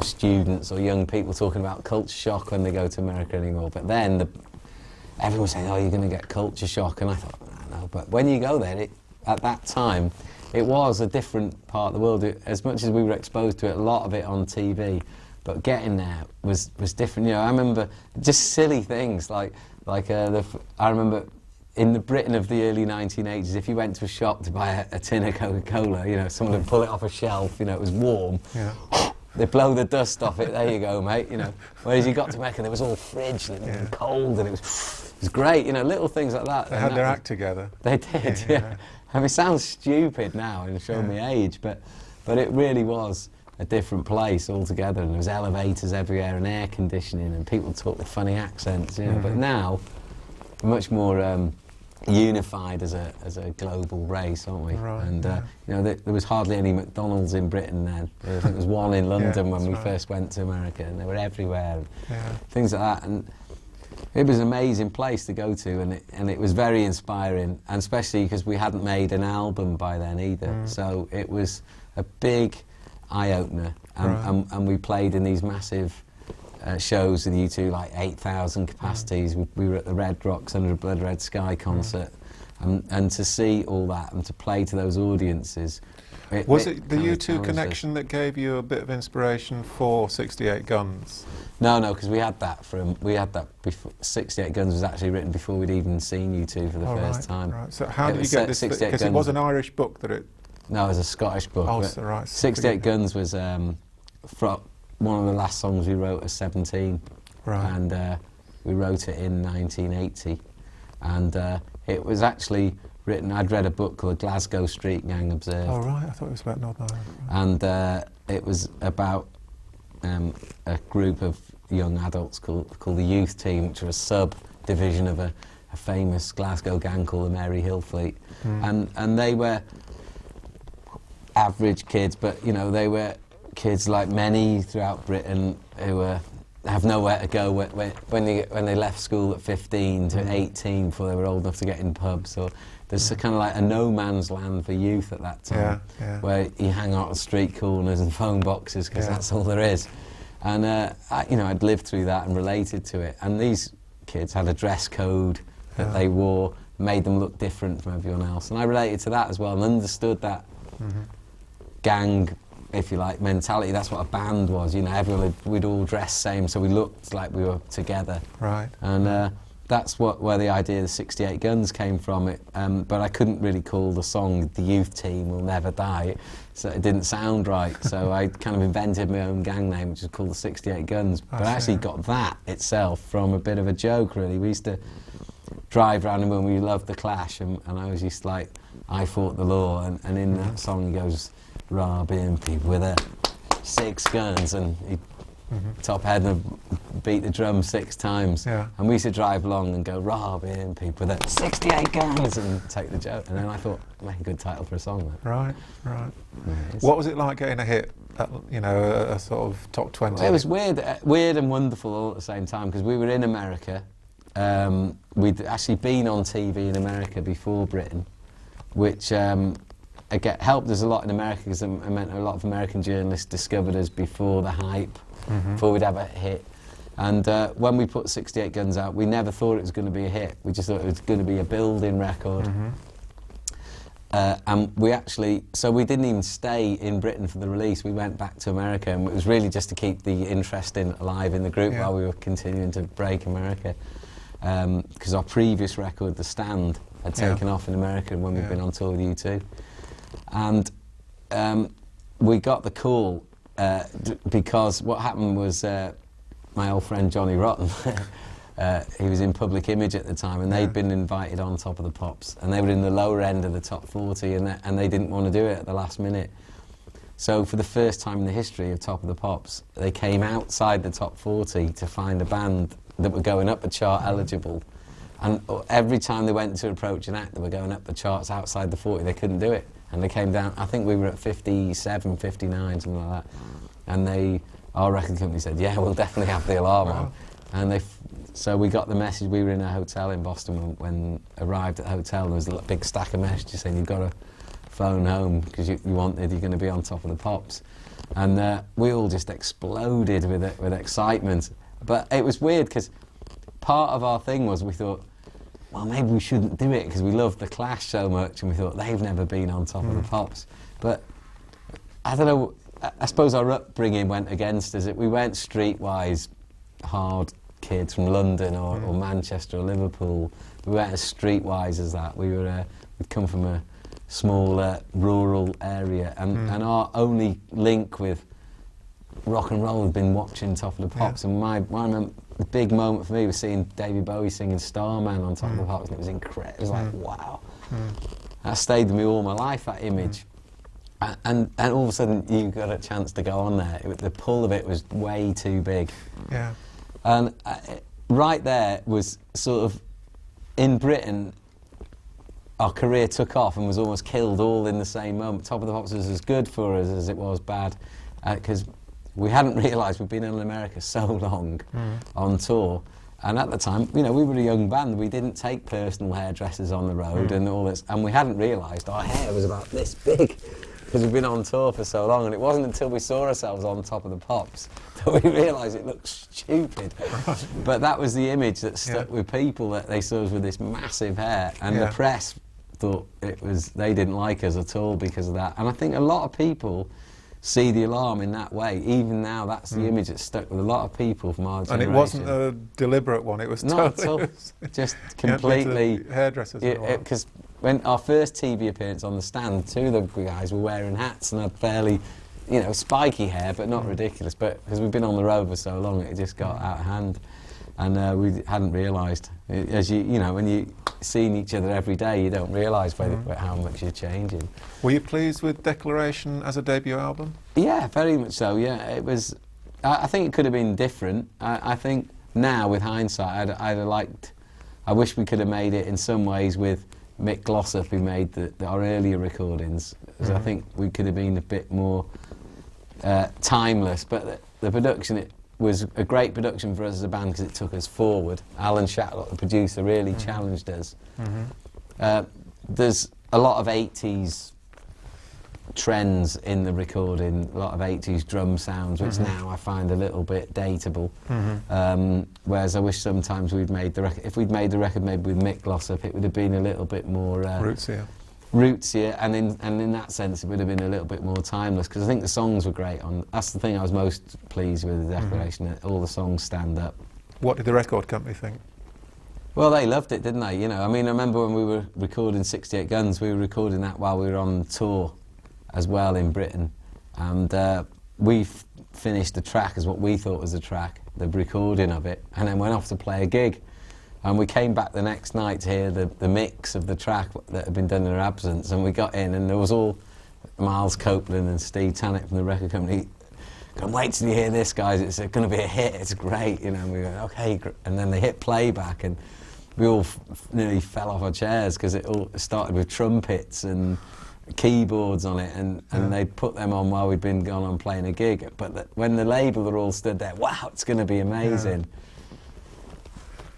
students or young people talking about culture shock when they go to America anymore. But then everyone was saying, oh, you're going to get culture shock. And I thought, no. But when you go there, at that time, it was a different part of the world. As much as we were exposed to it, a lot of it on TV, but getting there was different. I remember just silly things like I remember in the Britain of the early 1980s, if you went to a shop to buy a tin of Coca-Cola, someone would pull it off a shelf, it was warm. Yeah. They blow the dust off it. There you go, mate. Whereas you got to Mecca, and it was all fridge and it was cold, and it was great. Little things like that. They had their act together. They did. Yeah. I mean, it sounds stupid now and showing me age, but it really was a different place altogether. And there was elevators everywhere and air conditioning, and people talk with funny accents. But now we're much more unified as a global race, aren't we? Right, and there was hardly any McDonald's in Britain then. I think there was one in London when we first went to America, and they were everywhere, and things like that. And it was an amazing place to go to, and it was very inspiring, and especially because we hadn't made an album by then either. So it was a big eye-opener, and we played in these massive shows with U2, like 8,000 capacities. We were at the Red Rocks Under a Blood Red Sky concert, and to see all that and to play to those audiences. Was it the U2 connection that gave you a bit of inspiration for 68 Guns? No, because we had that before. 68 Guns was actually written before we'd even seen U2 for the first time. Right. So how did you get this? Because it was an Irish book that it... No, it was a Scottish book. Oh, so right. 68 Guns was one of the last songs we wrote at 17, and we wrote it in 1980, and it was actually written. I'd read a book called Glasgow Street Gang Observed. Oh right, I thought it was about Northern Ireland. And it was about a group of young adults called the Youth Team, which was a sub-division of a famous Glasgow gang called the Mary Hill Fleet, and they were average kids, but they were kids like many throughout Britain who have nowhere to go when they left school at 15 to 18 before they were old enough to get in pubs. So there's kind of like a no man's land for youth at that time, where you hang out at street corners and phone boxes because that's all there is. And I'd lived through that and related to it. And these kids had a dress code that they wore, made them look different from everyone else. And I related to that as well and understood that gang, if you like, mentality. That's what a band was, everyone we'd all dress same, so we looked like we were together. Right. And that's where the idea of the 68 Guns came from. But I couldn't really call the song The Youth Team Will Never Die, so it didn't sound right. So I kind of invented my own gang name, which is called the 68 Guns. But I actually got that itself from a bit of a joke, really. We used to drive around when we loved The Clash, and I was used to I fought the law, and in that song he goes, robbing people with 6 guns, and he'd top head and beat the drum 6 times. And we used to drive along and go, robbing people with 68 guns, and take the joke. And then I thought, make a good title for a song. Right. What was it like getting a hit, a sort of top 20? Well, it was weird and wonderful all at the same time, because we were in America. We'd actually been on TV in America before Britain, which again, helped us a lot in America, because it meant a lot of American journalists discovered us before the hype, before we'd ever hit. And when we put 68 Guns out, we never thought it was going to be a hit. We just thought it was going to be a building record. And we didn't even stay in Britain for the release. We went back to America, and it was really just to keep the interest alive in the group while we were continuing to break America. Because our previous record, The Stand, had taken off in America when we'd been on tour with U2. And we got the call because what happened was my old friend Johnny Rotten, he was in Public Image at the time, and they'd been invited on Top of the Pops, and they were in the lower end of the top 40, and they didn't want to do it at the last minute. So for the first time in the history of Top of the Pops, they came outside the top 40 to find a band that were going up a chart eligible. And every time they went to approach an act, they were going up the charts outside the 40. They couldn't do it, and they came down. I think we were at 57, 59, something like that. And our record company said, "Yeah, we'll definitely have the alarm on." And so we got the message. We were in a hotel in Boston when arrived at the hotel. There was a big stack of messages saying, "You've got to phone home because you're going to be on top of the pops." And we all just exploded with excitement. But it was weird because part of our thing was we thought, well, maybe we shouldn't do it because we loved the Clash so much, and we thought they've never been on top of the pops. But I don't know. I suppose our upbringing went against us. We weren't streetwise hard kids from London or Manchester or Liverpool. We weren't as streetwise as that. We'd come from a small rural area, and our only link with rock and roll had been watching Top of the Pops. And the big moment for me was seeing David Bowie singing Starman on Top of the Pops, and it was incredible. It was like, wow. That stayed with me all my life, that image. And all of a sudden you got a chance to go on there. The pull of it was way too big. Yeah. And right there was sort of, in Britain, our career took off and was almost killed all in the same moment. Top of the Pops was as good for us as it was bad, because we hadn't realised we'd been in America so long on tour. And at the time, we were a young band. We didn't take personal hairdressers on the road and all this, and we hadn't realised our hair was about this big, because we've been on tour for so long. And it wasn't until we saw ourselves on Top of the Pops that we realised it looked stupid. Right. But that was the image that stuck with people, that they saw us with this massive hair, and the press thought they didn't like us at all because of that. And I think a lot of people see the Alarm in that way. Even now, that's the image that's stuck with a lot of people from our generation. And it wasn't a deliberate one, it was not at all. Just completely hairdressers. Because when our first TV appearance on the Stand, two of the guys were wearing hats and had fairly, spiky hair, but not ridiculous. But because we've been on the road for so long, it just got out of hand, and we hadn't realised. As when you're seeing each other every day, you don't realise how much you're changing. Were you pleased with Declaration as a debut album? Yeah, very much so. Yeah, it was. I think it could have been different. I think now, with hindsight, I'd have liked. I wish we could have made it in some ways with Mick Glossop, who made our earlier recordings, because I think we could have been a bit more timeless. But the production, it was a great production for us as a band because it took us forward. Alan Shatlock, the producer, really challenged us. There's a lot of 80s trends in the recording, a lot of 80s drum sounds, which now I find a little bit dateable. Whereas I wish sometimes if we'd made the record maybe with Mick Glossop, it would have been a little bit more rootsier, and in that sense it would have been a little bit more timeless, because I think the songs were great. That's the thing I was most pleased with the Declaration, that all the songs stand up. What did the record company think? Well, they loved it, didn't they? I remember when we were recording 68 Guns, we were recording that while we were on tour as well in Britain, and we finished the track as what we thought was the track, the recording of it, and then went off to play a gig. And we came back the next night to hear the mix of the track that had been done in our absence, and we got in, and there was all Miles Copeland and Steve Tannock from the record company going, "Wait till you hear this, guys, it's going to be a hit, it's great," and we went, "Okay," and then they hit playback, and we all nearly fell off our chairs, because it all started with trumpets and keyboards on it, and they'd put them on while we'd been gone on playing a gig. But when the label were all stood there, "Wow, it's going to be amazing."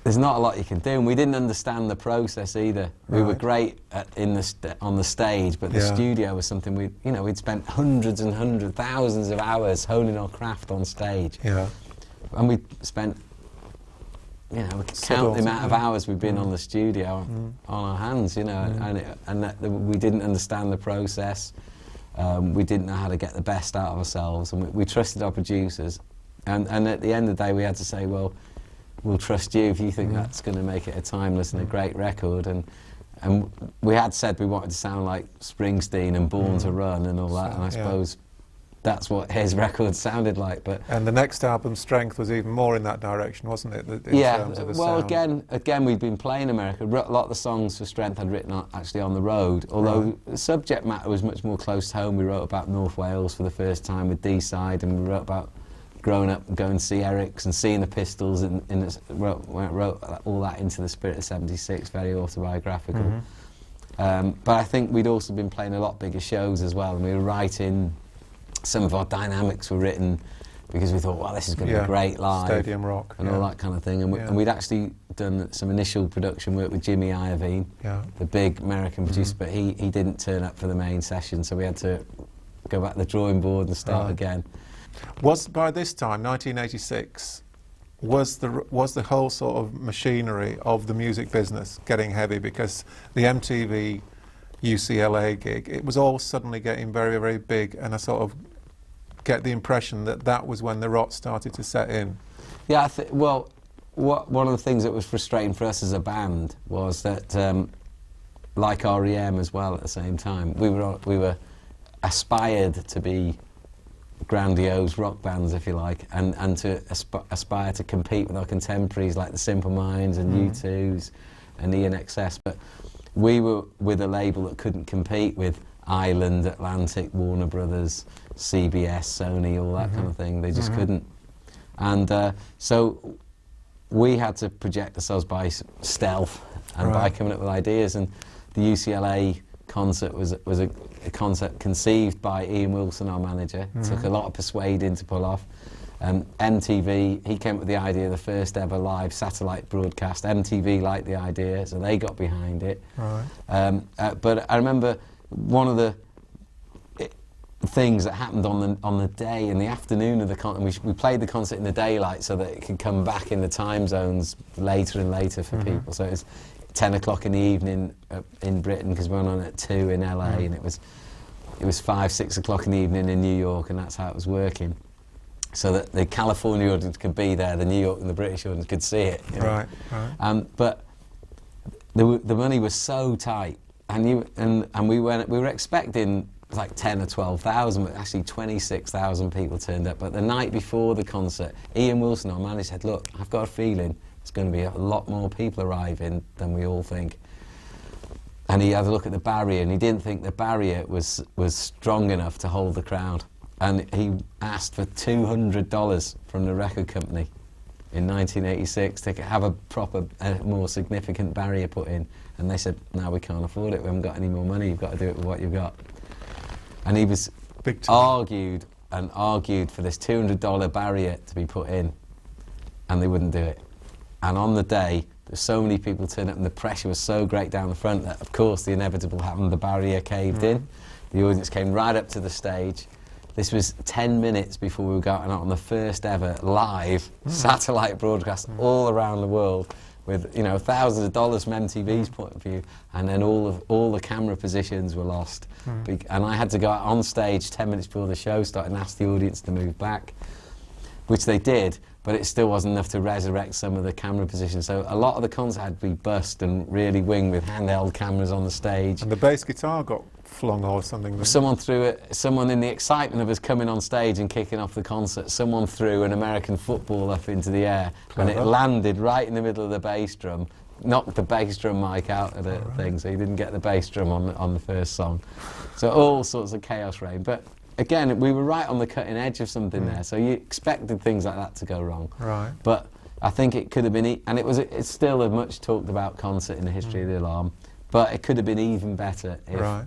There's not a lot you can do, and we didn't understand the process either. We were great on the stage, but the studio was something we'd spent hundreds and thousands of hours honing our craft on stage. Yeah. And we spent, we could count the amount of hours we've been on the studio on our hands, and we didn't understand the process. We didn't know how to get the best out of ourselves, and we trusted our producers. And at the end of the day, we had to say, well, we'll trust you if you think that's going to make it a timeless and a great record. And we had said we wanted to sound like Springsteen and Born to Run and all that, and I suppose that's what his record sounded like. And the next album's strength was even more in that direction, wasn't it? In terms of the sound. Again, we'd been playing America. A lot of the songs for Strength I'd written actually on the road, although the subject matter was much more close to home. We wrote about North Wales for the first time with D-Side, and we wrote about growing up and going to see Eric's and seeing the Pistols and wrote all that into the Spirit of 76, very autobiographical. But I think we'd also been playing a lot bigger shows as well, and we were writing, some of our dynamics were written because we thought, well, this is going to be great live. Stadium rock. And all that kind of thing. And we'd actually done some initial production work with Jimmy Iovine, the big American producer, but he didn't turn up for the main session, so we had to go back to the drawing board and start again. Was, by this time, 1986, was the whole sort of machinery of the music business getting heavy? Because the MTV UCLA gig, it was all suddenly getting very, very big, and I sort of get the impression that that was when the rot started to set in. Yeah, well, one of the things that was frustrating for us as a band was that, like REM as well at the same time, we were aspired to be grandiose rock bands, if you like, and to aspire to compete with our contemporaries like the Simple Minds and U2s and ENXS, but we were with a label that couldn't compete with Island, Atlantic, Warner Brothers, CBS, Sony, all that kind of thing. They just couldn't. And so we had to project ourselves by stealth and by coming up with ideas. And the UCLA concert was a concept conceived by Ian Wilson, our manager. It took a lot of persuading to pull off. MTV, he came up with the idea of the first ever live satellite broadcast. MTV liked the idea, so they got behind it. But I remember one of the things that happened on the day, in the afternoon of the concert, we played the concert in the daylight so that it could come back in the time zones later and later for people. So it was 10 o'clock in the evening in Britain, because we went on at 2 in LA, and it was 5, 6 o'clock in the evening in New York, and that's how it was working. So that the California audience could be there, the New York and the British audience could see it. You know? But the money was so tight, and we were expecting like 10 or 12,000, but actually 26,000 people turned up. But the night before the concert, Ian Wilson, our manager, said, "Look, I've got a feeling there's going to be a lot more people arriving than we all think." And he had a look at the barrier, and he didn't think the barrier was strong enough to hold the crowd. And he asked for $200 from the record company in 1986 to have a proper, more significant barrier put in. And they said, "No, we can't afford it. We haven't got any more money. You've got to do it with what you've got." And he was argued and argued for this $200 barrier to be put in, and they wouldn't do it. And on the day, there's so many people turned up, and the pressure was so great down the front that, of course, the inevitable happened. The barrier caved in. The audience came right up to the stage. This was 10 minutes before we were going out on the first ever live satellite broadcast all around the world, with thousands of dollars from MTV's point of view, and then all the camera positions were lost. And I had to go out on stage 10 minutes before the show started and ask the audience to move back, which they did, but it still wasn't enough to resurrect some of the camera positions. So a lot of the concert had to be bussed and really winged with handheld cameras on the stage. And the bass guitar got flung or something. Someone threw it. Someone, in the excitement of us coming on stage and kicking off the concert, someone threw an American football up into the air, and it landed right in the middle of the bass drum, knocked the bass drum mic out of the thing, so you didn't get the bass drum on the first song. So all sorts of chaos reigned. But again, we were right on the cutting edge of something there, so you expected things like that to go wrong. But I think it could have been, and it's still a much talked about concert in the history of the Alarm. But it could have been even better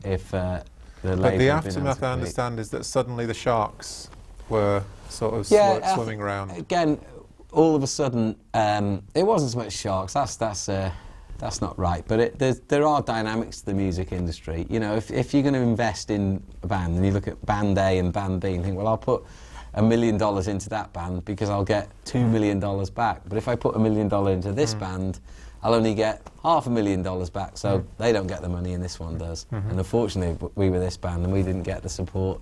if the label. But the aftermath, I understand, is that suddenly the Sharks were sort of swimming around. Again, all of a sudden, it wasn't so much Sharks. That's not right. But there are dynamics to the music industry. You know, if you're going to invest in a band, and you look at band A and band B, and think, well, I'll put $1 million into that band because I'll get $2 million back. But if I put $1 million into this band, I'll only get $500,000 back, so they don't get the money and this one does. And unfortunately, we were this band and we didn't get the support.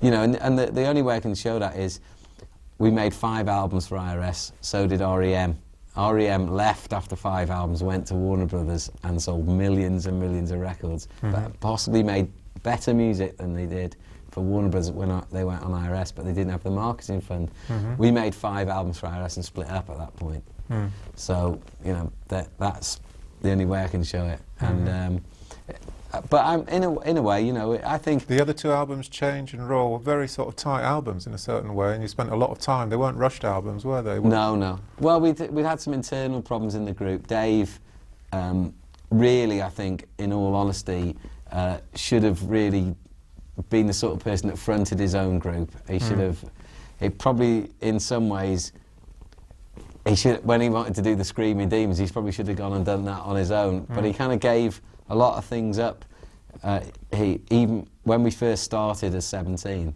You know, and the only way I can show that is we made 5 albums for IRS, so did REM. REM left after 5 albums, went to Warner Brothers and sold millions and millions of records, but possibly made better music than they did for Warner Brothers when they went on IRS, but they didn't have the marketing fund. We made 5 albums for IRS and split up at that point. So, you know, that's the only way I can show it. And but in a way, you know, I think the other two albums, Change and Raw, were very sort of tight albums in a certain way, and you spent a lot of time. They weren't rushed albums, were they? No. Well, we'd had some internal problems in the group. Dave, really, I think, in all honesty, should have really been the sort of person that fronted his own group. He should have. It probably, in some ways, he should. When he wanted to do the Screaming Demons, he probably should have gone and done that on his own. But he kind of gave a lot of things up. Even when we first started as 17,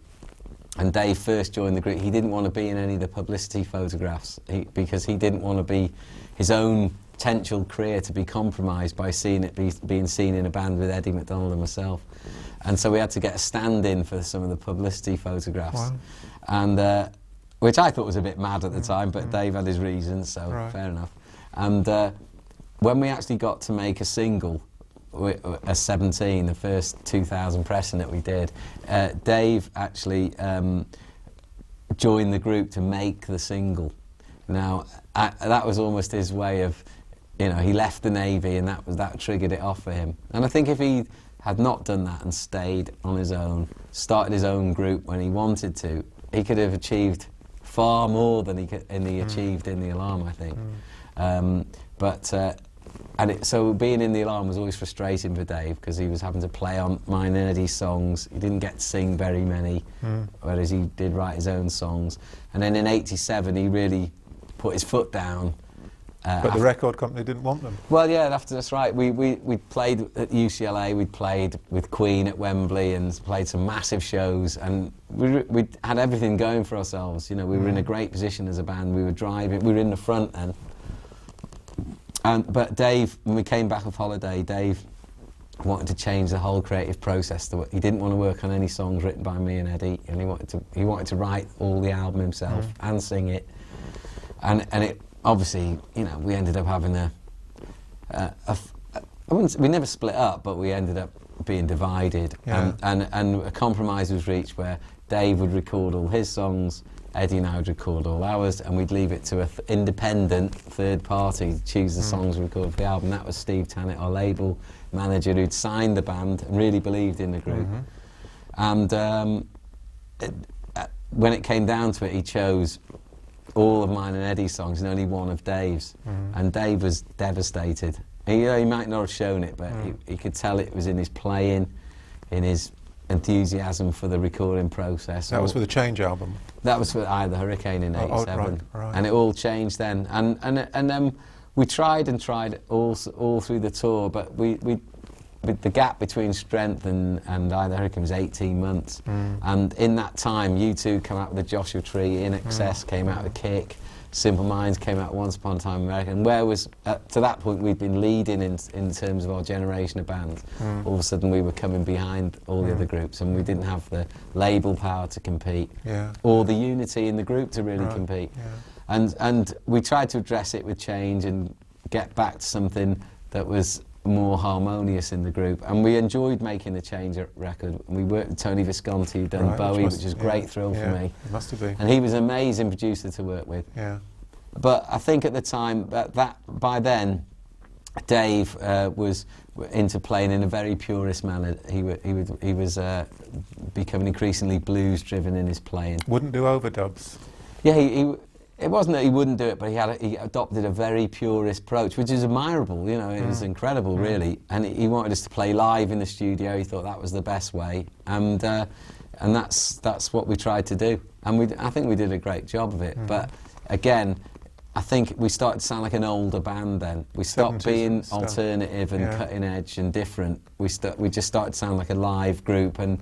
and Dave first joined the group, he didn't want to be in any of the publicity photographs because he didn't want to be his own potential career to be compromised by being seen in a band with Eddie McDonald and myself. And so we had to get a stand-in for some of the publicity photographs. Wow. And which I thought was a bit mad at the time, but Dave had his reasons, so fair enough. And when we actually got to make a single, as 17, the first 2000 pressing that we did, Dave actually joined the group to make the single. Now, that was almost his way of, you know, he left the Navy and that triggered it off for him. And I think if he had not done that and stayed on his own, started his own group when he wanted to, he could have achieved far more than he achieved in the Alarm, I think. So being in the Alarm was always frustrating for Dave because he was having to play on mine and Eddie's songs. He didn't get to sing very many, whereas he did write his own songs. And then in '87 he really put his foot down. But the record company didn't want them. Well, yeah, that's right. We played at UCLA, we'd played with Queen at Wembley and played some massive shows, and we had everything going for ourselves. You know, we were in a great position as a band. We were driving, we were in the front then. But Dave, when we came back off holiday, Dave wanted to change the whole creative process. He didn't want to work on any songs written by me and Eddie, and he wanted to write all the album himself and sing it. And it obviously, you know, we ended up having we never split up, but we ended up being divided. Yeah. And a compromise was reached where Dave would record all his songs, Eddie and I would record all ours, and we'd leave it to an independent third party to choose the songs we record for the album. That was Steve Tannett, our label manager, who'd signed the band and really believed in the group. And when it came down to it, he chose all of mine and Eddie's songs and only one of Dave's. And Dave was devastated. He might not have shown it, but he could tell it was in his playing, in his enthusiasm for the recording process. That was for the Change album? That was for the Hurricane in '87. Right. And it all changed then. And then we tried and tried all through the tour, but the gap between Strength and I the Hurricane was 18 months. And in that time, U2 came out with the Joshua Tree, In Excess came out with Kick, Simple Minds came out Once Upon a Time in America. And to that point, we'd been leading in terms of our generation of bands. All of a sudden, we were coming behind all the other groups, and we didn't have the label power to compete, or the unity in the group to really compete. And we tried to address it with Change and get back to something that was more harmonious in the group, and we enjoyed making the Change record. We worked with Tony Visconti, who'd done Bowie, which was a great thrill for me. It must have been. And he was an amazing producer to work with. But I think at the time, by then, Dave was into playing in a very purist manner. He was becoming increasingly blues-driven in his playing. Wouldn't do overdubs. Yeah, it wasn't that he wouldn't do it, but he adopted a very purist approach, which is admirable. You know, it was incredible, really. And he wanted us to play live in the studio. He thought that was the best way, and that's what we tried to do. And I think we did a great job of it. But again, I think we started to sound like an older band then. We stopped being alternative and cutting edge and different. We just started to sound like a live group. And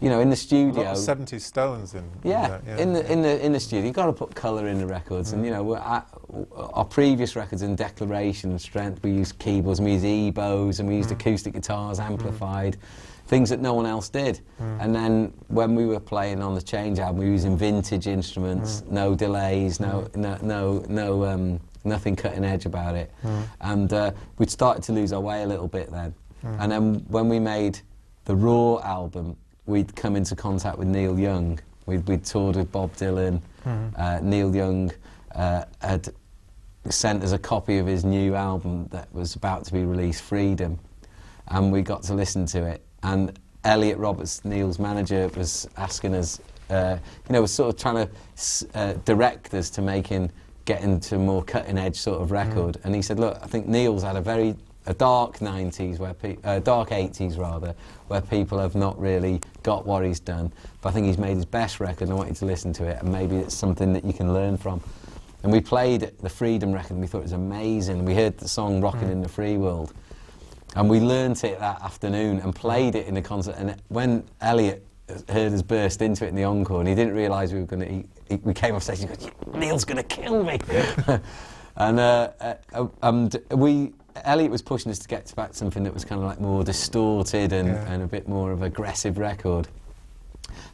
you know, in the studio, a lot of 70s Stones in in the studio, you've got to put colour in the records. And you know, our previous records in Declaration and Strength, we used keyboards, we used EBOs, and we used acoustic guitars amplified, things that no one else did. And then when we were playing on the Change album, we were using vintage instruments, no delays, nothing cutting edge about it. And we'd started to lose our way a little bit then. And then when we made the Raw album, we'd come into contact with Neil Young. We'd toured with Bob Dylan. Neil Young had sent us a copy of his new album that was about to be released, Freedom. and we got to listen to it. And Elliot Roberts, Neil's manager, was asking us, was sort of trying to direct us to getting to a more cutting-edge sort of record. And he said, look, I think Neil's had a dark 90s, dark 80s rather, where people have not really got what he's done. But I think he's made his best record, and I want you to listen to it, and maybe it's something that you can learn from. And we played the Freedom record, and we thought it was amazing. We heard the song Rockin' in the Free World, and we learnt it that afternoon and played it in the concert. And when Elliot heard us burst into it in the encore, and he didn't realise we were going to, we came off stage and he goes, Neil's going to kill me. and Elliot was pushing us to get back to something that was kind of like more distorted and a bit more of an aggressive record.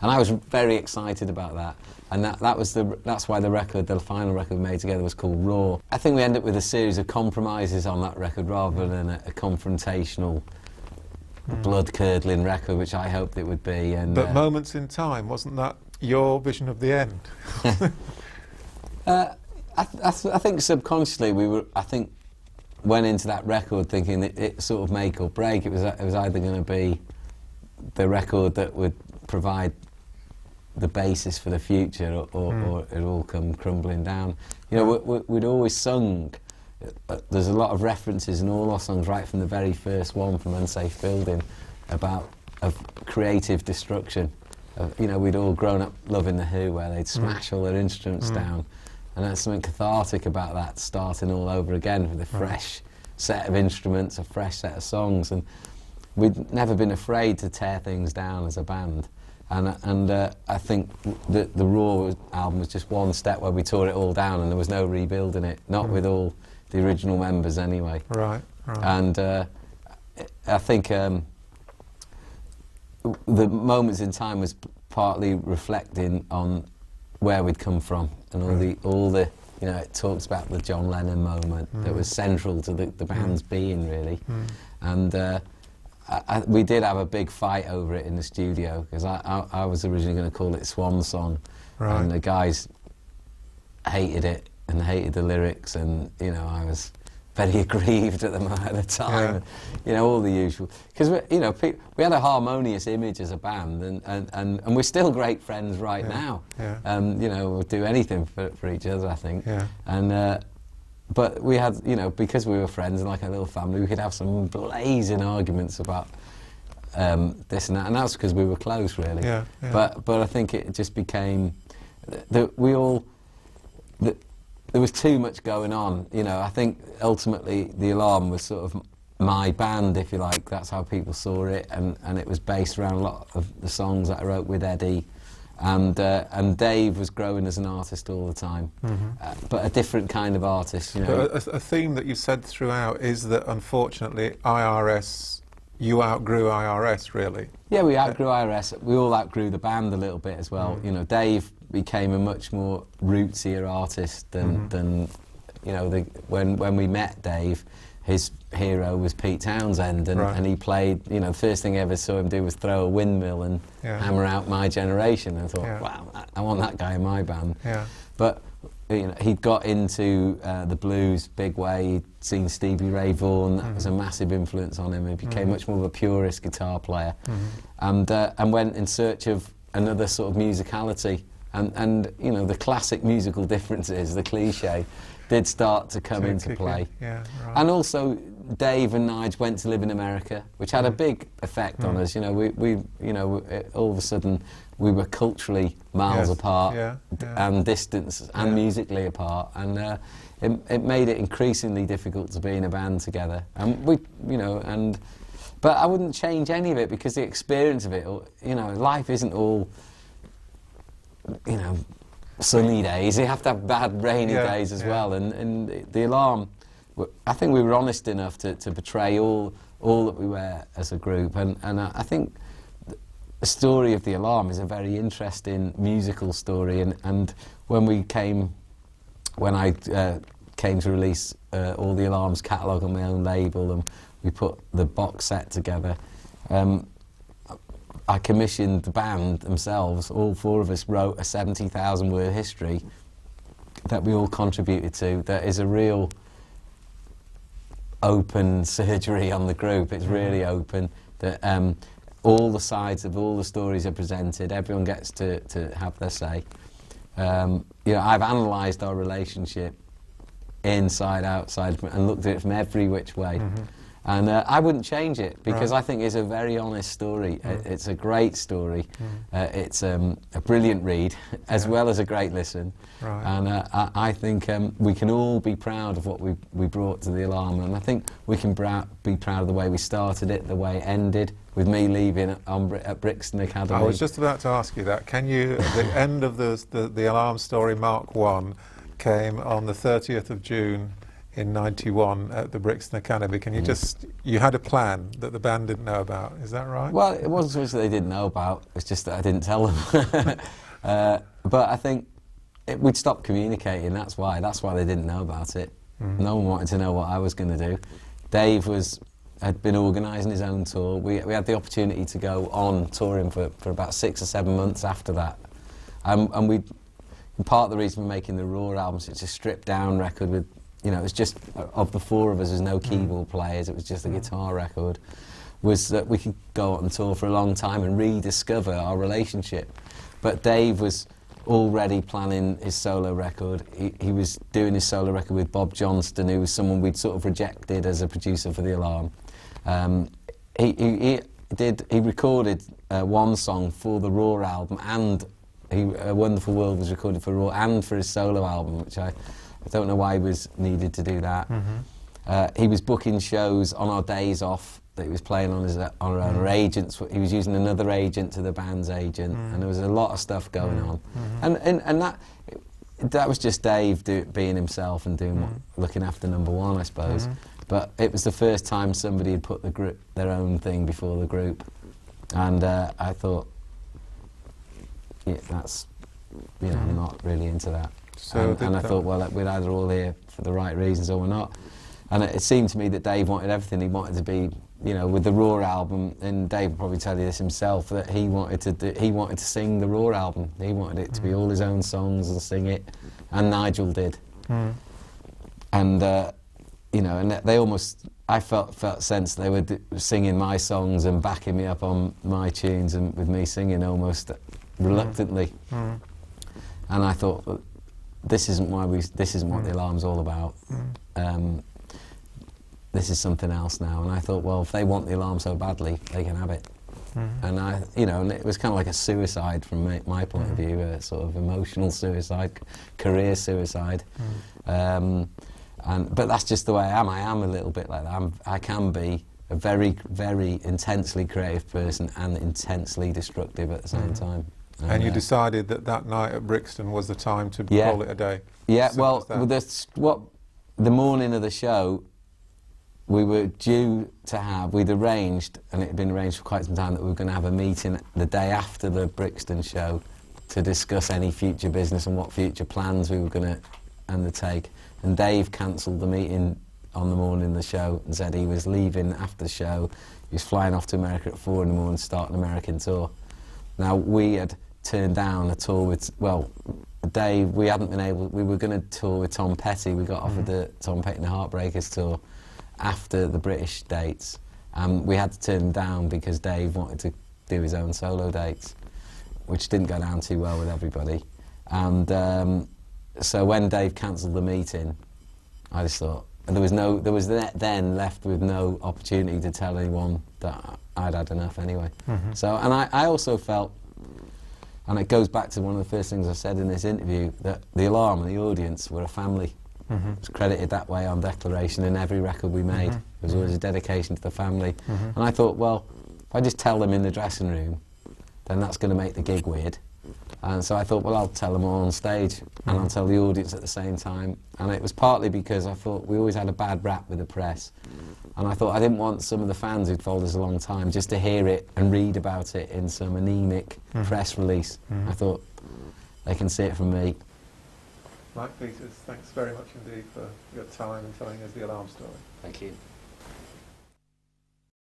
And I was very excited about that. And that's why the final record we made together was called Raw. I think we ended up with a series of compromises on that record rather than a confrontational, blood-curdling record, which I hoped it would be. And, but Moments in Time, wasn't that your vision of the end? I think subconsciously went into that record thinking that it sort of make or break. It was either going to be the record that would provide the basis for the future, or it'd all come crumbling down. You know, we'd always sung. There's a lot of references in all our songs, right from the very first one, from Unsafe Building, about creative destruction. We'd all grown up loving The Who, where they'd smash all their instruments down. And there's something cathartic about that, starting all over again with a fresh set of instruments, a fresh set of songs. And we'd never been afraid to tear things down as a band. And I think the Raw album was just one step where we tore it all down, and there was no rebuilding it, not with all the original members anyway. Right. And I think the Moments in Time was partly reflecting on where we'd come from, and all the it talks about the John Lennon moment that was central to the band's being, really. And we did have a big fight over it in the studio, because I was originally going to call it Swan Song, and the guys hated it and hated the lyrics, and I was very aggrieved at the time. All the usual, because we had a harmonious image as a band, and we're still great friends right now. We'll do anything for each other, I think. And but we had, because we were friends and like a little family, we could have some blazing arguments about this and that, and that's because we were close, really. But I think it just became that there was too much going on. I think ultimately The Alarm was sort of my band, if you like. That's how people saw it, and it was based around a lot of the songs that I wrote with Eddie. And Dave was growing as an artist all the time, but a different kind of artist. A theme that you said throughout is that, unfortunately, you outgrew IRS, really. Yeah, we outgrew IRS. We all outgrew the band a little bit as well. Dave became a much more rootsier artist than when we met Dave. His hero was Pete Townsend, and he played, the first thing I ever saw him do was throw a windmill and hammer out My Generation. And I thought, wow, I want that guy in my band. But he'd got into the blues big way. He'd seen Stevie Ray Vaughan. That was a massive influence on him. He became much more of a purist guitar player, and went in search of another sort of musicality. And the classic musical differences, the cliche, did start to come into play. And also, Dave and Nige went to live in America, which had a big effect on us. We all of a sudden we were culturally miles apart, and distance, and musically apart, and it made it increasingly difficult to be in a band together. And but I wouldn't change any of it, because the experience of it, life isn't all sunny days. You have to have bad rainy days as well, and The Alarm, I think we were honest enough to portray all that we were as a group, and I think the story of The Alarm is a very interesting musical story, and when I came to release all The Alarm's catalogue on my own label, and we put the box set together, I commissioned the band themselves. All four of us wrote a 70,000 word history that we all contributed to. That is a real open surgery on the group. It's really open. That all the sides of all the stories are presented. Everyone gets to have their say. You know, I've analysed our relationship inside, outside, and looked at it from every which way. And I wouldn't change it, because I think it's a very honest story. It's a great story. It's a brilliant read, as well as a great listen. And I think we can all be proud of what we brought to the Alarm, and I think we can be proud of the way we started it, the way it ended, with me leaving at Brixton Academy. I was just about to ask you that. Can you, the end of the Alarm story Mark 1 came on the 30th of June in 91 at the Brixton Academy. Can you just, you had a plan that the band didn't know about, is that right? Well, it wasn't so much that they didn't know about, it's just that I didn't tell them. But I think we'd stopped communicating, that's why they didn't know about it. No one wanted to know what I was going to do. Dave had been organising his own tour. We had the opportunity to go on touring for about 6 or 7 months after that. And part of the reason for making the Raw albums, it's a stripped down record with, you know, it was just, of the four of us, there's no keyboard players, it was just a guitar record, was that we could go on tour for a long time and rediscover our relationship. But Dave was already planning his solo record. He was doing his solo record with Bob Johnston, who was someone we'd sort of rejected as a producer for the Alarm. He recorded one song for the Raw album, and A Wonderful World was recorded for Raw and for his solo album, which I don't know why he was needed to do that. He was booking shows on our days off that he was playing on our agents. He was using another agent to the band's agent, and there was a lot of stuff going on. And that was just Dave being himself and doing looking after number one, I suppose. But it was the first time somebody had put their own thing before the group, and I thought, yeah, that's, you know, I'm not really into that. So and I thought, well, we're either all here for the right reasons or we're not. And it seemed to me that Dave wanted everything. He wanted to be, you know, with the Raw album, and Dave will probably tell you this himself, that he wanted to sing the Raw album. He wanted it to be all his own songs and sing it, and Nigel did. And you know, and they almost, I felt sense they were singing my songs and backing me up on my tunes, and with me singing almost reluctantly. And I thought, well, this isn't what the Alarm's all about. This is something else now. And I thought, well, if they want the Alarm so badly, they can have it. And you know, and it was kind of like a suicide from my point of view, a sort of emotional suicide, career suicide. But that's just the way I am. I am a little bit like that. I can be a very, very intensely creative person and intensely destructive at the same time. And you decided that night at Brixton was the time to call it a day? Yeah, well, the morning of the show, we were due to have, we'd arranged, and it had been arranged for quite some time, that we were going to have a meeting the day after the Brixton show to discuss any future business and what future plans we were going to undertake. And Dave cancelled the meeting on the morning of the show and said he was leaving after the show. He was flying off to America at 4 in the morning to start an American tour. Now, we had turned down a tour with, well, Dave, we were going to tour with Tom Petty. We got offered the Tom Petty and the Heartbreakers tour after the British dates. We had to turn them down because Dave wanted to do his own solo dates, which didn't go down too well with everybody. And so when Dave cancelled the meeting, I just thought, and there was then left with no opportunity to tell anyone that I'd had enough anyway. So, and I also felt, and it goes back to one of the first things I said in this interview, that the Alarm and the audience were a family. It's credited that way on Declaration, and every record we made was always a dedication to the family. And I thought, well, if I just tell them in the dressing room, then that's going to make the gig weird. And so I thought, well, I'll tell them all on stage, and I'll tell the audience at the same time. And it was partly because I thought we always had a bad rap with the press. And I thought I didn't want some of the fans who'd followed us a long time just to hear it and read about it in some anemic press release. I thought, they can see it from me. Mike Peters, thanks very much indeed for your time and telling us the Alarm story. Thank you.